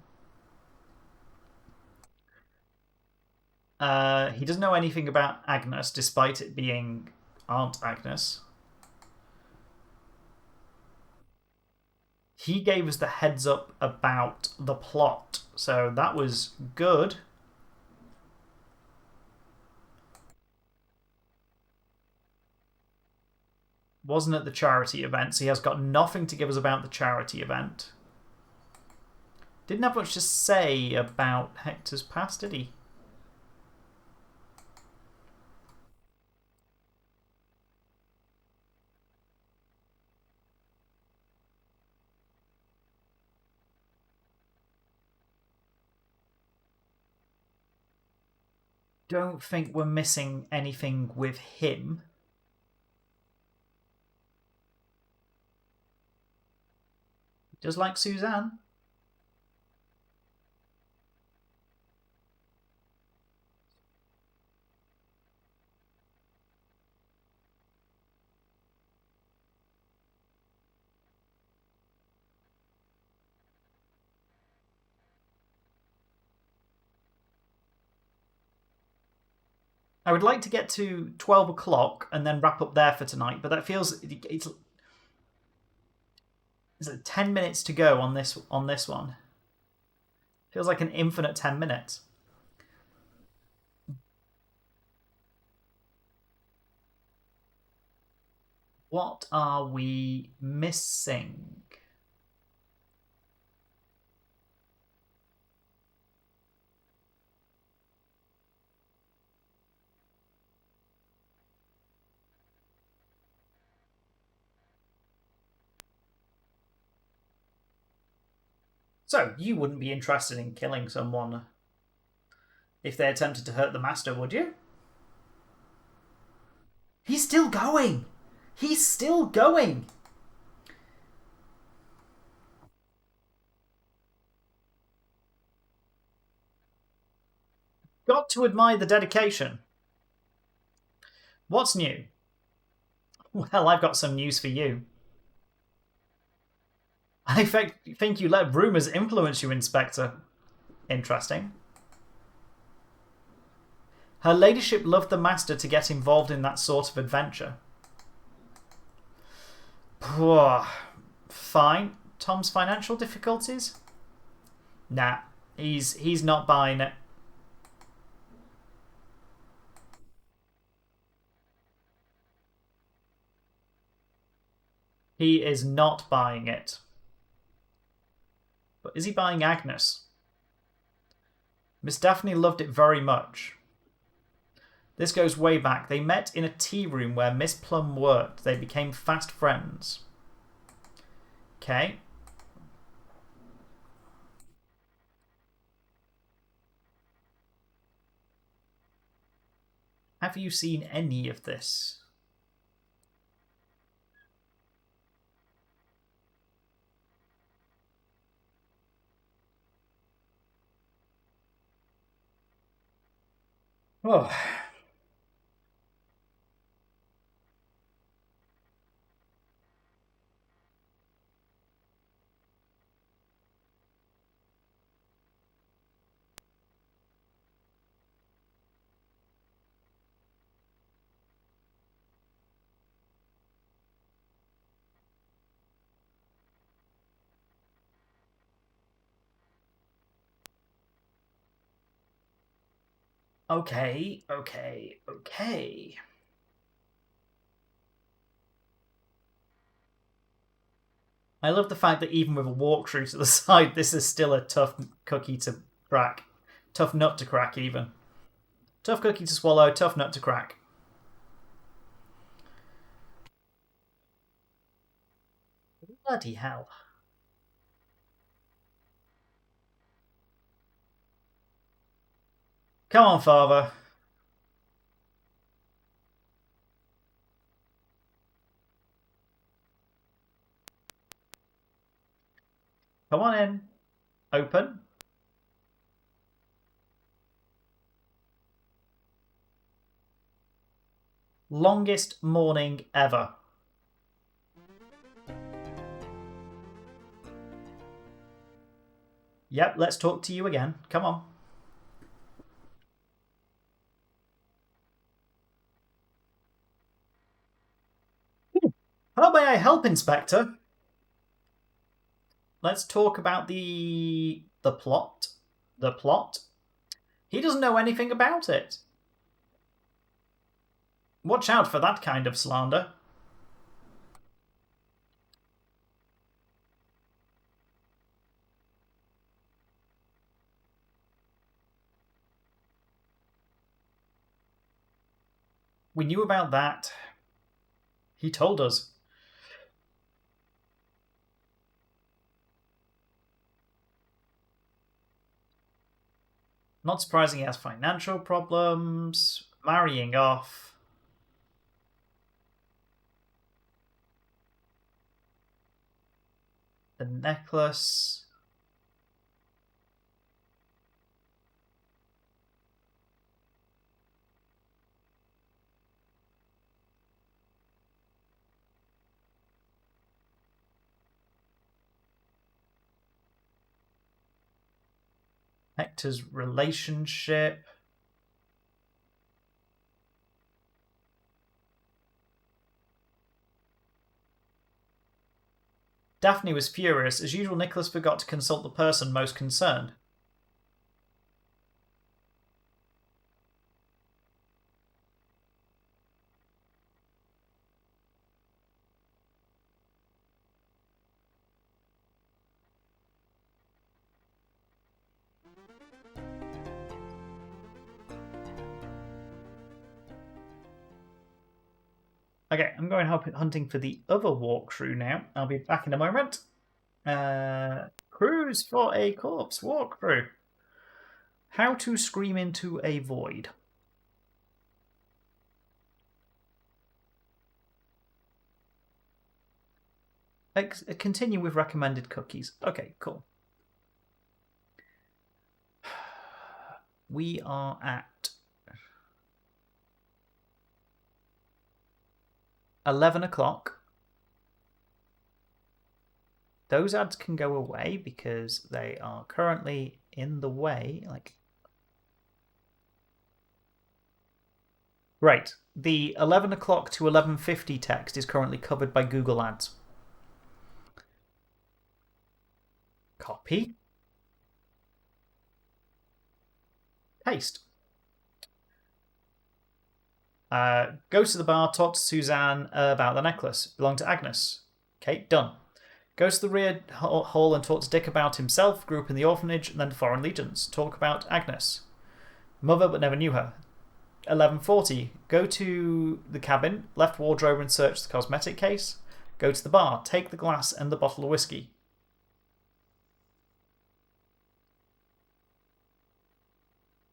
He doesn't know anything about Agnes, despite it being Aunt Agnes. He gave us the heads up about the plot, so that was good. Wasn't at the charity event, so he has got nothing to give us about the charity event. Didn't have much to say about Hector's past, did he? Don't think we're missing anything with him. Just like Suzanne. I would like to get to 12 o'clock and then wrap up there for tonight, but that feels... It's 10 minutes to go on this one. Feels like an infinite 10 minutes. What are we missing? So, you wouldn't be interested in killing someone if they attempted to hurt the master, would you? He's still going! He's still going! Got to admire the dedication. What's new? Well, I've got some news for you. I think you let rumours influence you, Inspector. Interesting. Her ladyship loved the master to get involved in that sort of adventure. Fine. Tom's financial difficulties? Nah, he's not buying it. He is not buying it. But is he buying Agnes? Miss Daphne loved it very much. This goes way back. They met in a tea room where Miss Plum worked. They became fast friends. Okay. Have you seen any of this? Oh. Okay. I love the fact that even with a walkthrough to the side, this is still a tough cookie to crack. Tough nut to crack, even. Tough cookie to swallow, tough nut to crack. Bloody hell. Come on, father. Come on in. Open. Longest morning ever. Yep, let's talk to you again. Come on. How may I help, Inspector? Let's talk about the plot. The plot. He doesn't know anything about it. Watch out for that kind of slander. We knew about that. He told us. Not surprising he has financial problems. Marrying off. The necklace. Hector's relationship. Daphne was furious. As usual, Nicholas forgot to consult the person most concerned. Okay, I'm going hunting for the other walkthrough now. I'll be back in a moment. Cruise for a corpse walkthrough. How to scream into a void. Continue with recommended cookies. Okay, cool. We are at 11 o'clock. Those ads can go away because they are currently in the way. Right. The 11 o'clock to 11:50 text is currently covered by Google Ads. Copy. Paste. Goes to the bar, talk to Suzanne about the necklace. Belonged to Agnes. Okay, done. Goes to the rear hall and talk to Dick about himself, grew up in the orphanage, and then to Foreign Legions. Talk about Agnes. Mother but never knew her. 11:40. Go to the cabin, left wardrobe and search the cosmetic case. Go to the bar, take the glass and the bottle of whiskey.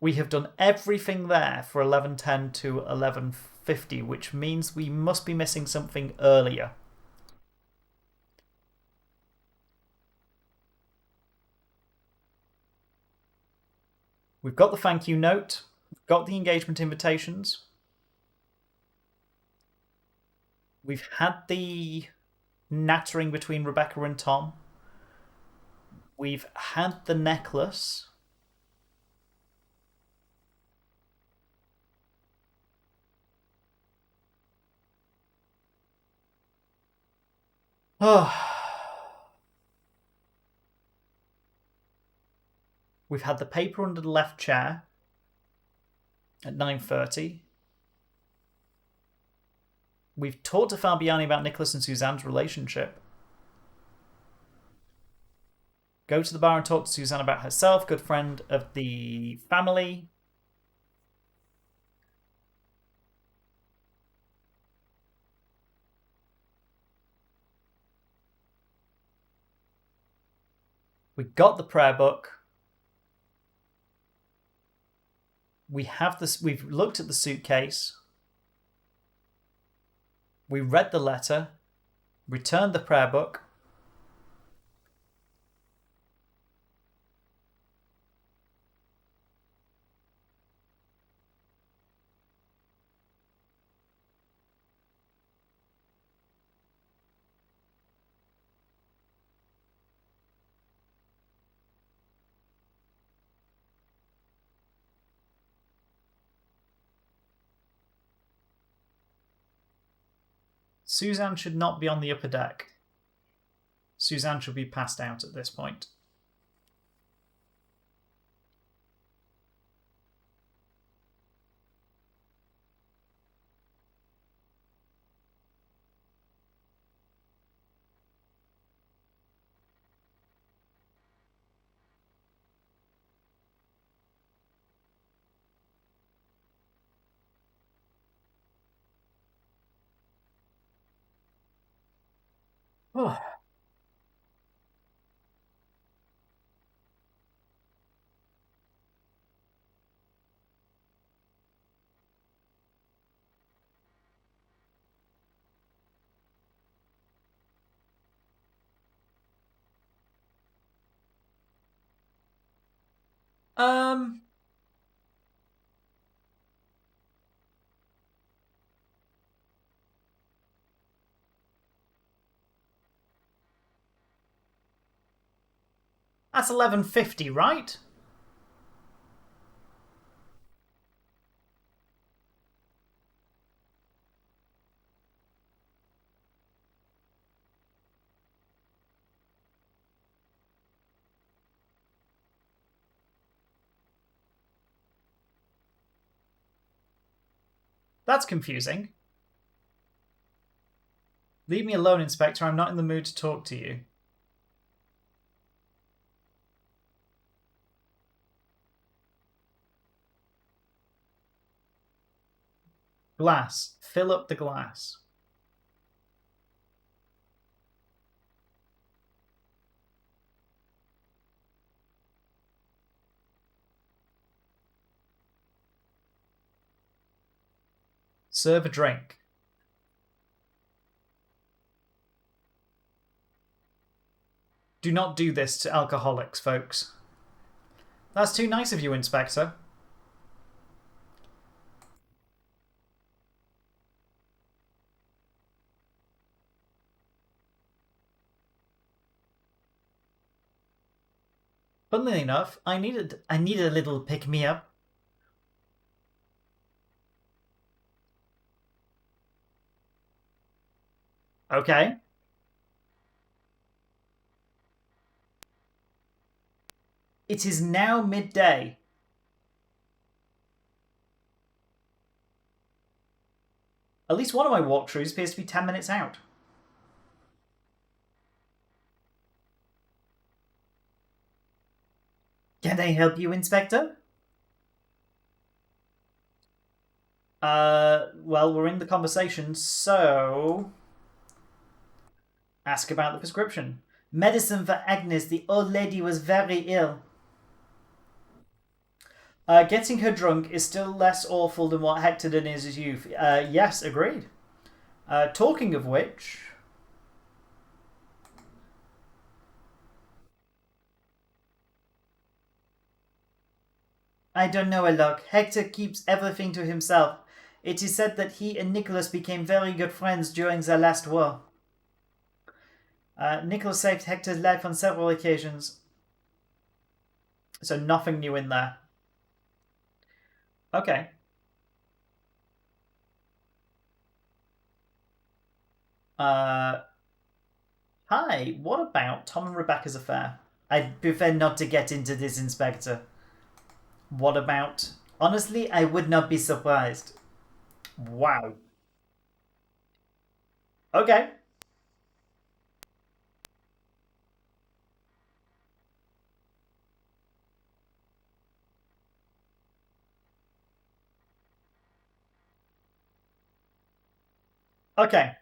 We have done everything there for 11:10 to 11:50, which means we must be missing something earlier. We've got the thank you note. We've got the engagement invitations. We've had the nattering between Rebecca and Tom. We've had the necklace. We've had the paper under the left chair. at 9:30. We've talked to Fabiani about Nicholas and Suzanne's relationship. Go to the bar and talk to Suzanne about herself, good friend of the family. We got the prayer book. We have this. We've looked at the suitcase. We read the letter. Returned the prayer book. Suzanne should not be on the upper deck. Suzanne should be passed out at this point. Oh. That's 11:50, right? That's confusing. Leave me alone, Inspector. I'm not in the mood to talk to you. Glass. Fill up the glass. Serve a drink. Do not do this to alcoholics, folks. That's too nice of you, Inspector. Funnily enough, I need a little pick-me-up. Okay. It is now midday. At least one of my walkthroughs appears to be 10 minutes out. Can I help you, Inspector? Well, we're in the conversation, so... Ask about the prescription. Medicine for Agnes. The old lady was very ill. Getting her drunk is still less awful than what Hector did in his youth. Yes, agreed. Talking of which... I don't know, Alok. Hector keeps everything to himself. It is said that he and Nicholas became very good friends during the last war. Nicholas saved Hector's life on several occasions. So nothing new in there. Okay. Hi, what about Tom and Rebecca's affair? I'd prefer not to get into this, Inspector. What about Honestly, I would not be surprised. Wow. Okay. Okay.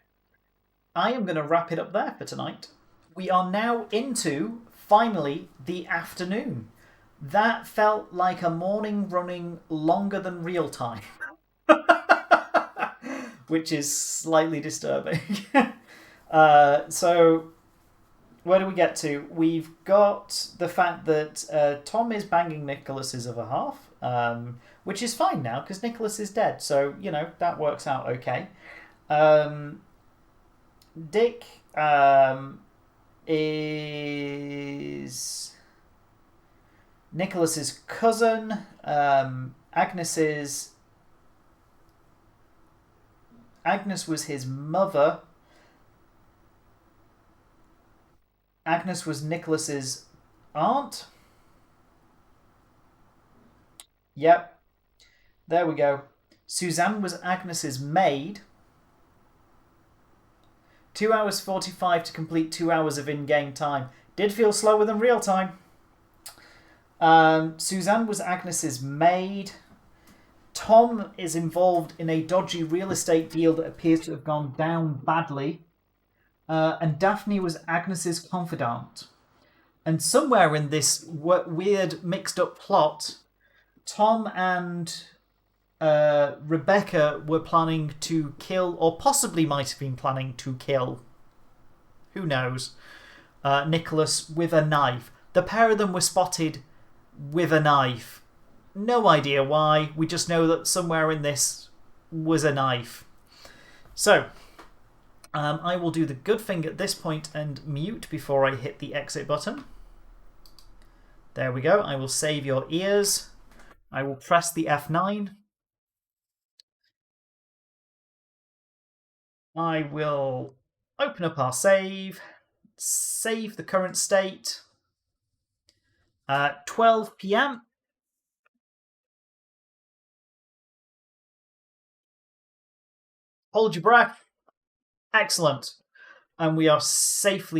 I am going to wrap it up there for tonight. We are now into, finally, the afternoon. That felt like a morning running longer than real time, which is slightly disturbing. So, where do we get to? We've got the fact that Tom is banging Nicholas's other half, which is fine now because Nicholas is dead. So, that works out okay. Dick is Nicholas's cousin. Agnes was his mother. Agnes was Nicholas's aunt. Yep. There we go. Suzanne was Agnes's maid. 2 hours 45 to complete 2 hours of in-game time. Did feel slower than real time. Suzanne was Agnes's maid. Tom is involved in a dodgy real estate deal that appears to have gone down badly. And Daphne was Agnes's confidant. And somewhere in this weird mixed up plot, Tom and Rebecca were planning to kill, or possibly might have been planning to kill, who knows, Nicholas with a knife. The pair of them were spotted with a knife. No idea why. We just know that somewhere in this was a knife. So, I will do the good thing at this point and mute before I hit the exit button. There we go. I will save your ears. I will press the F9. I will open up our save the current state. 12 p.m. Hold your breath. Excellent. And we are safely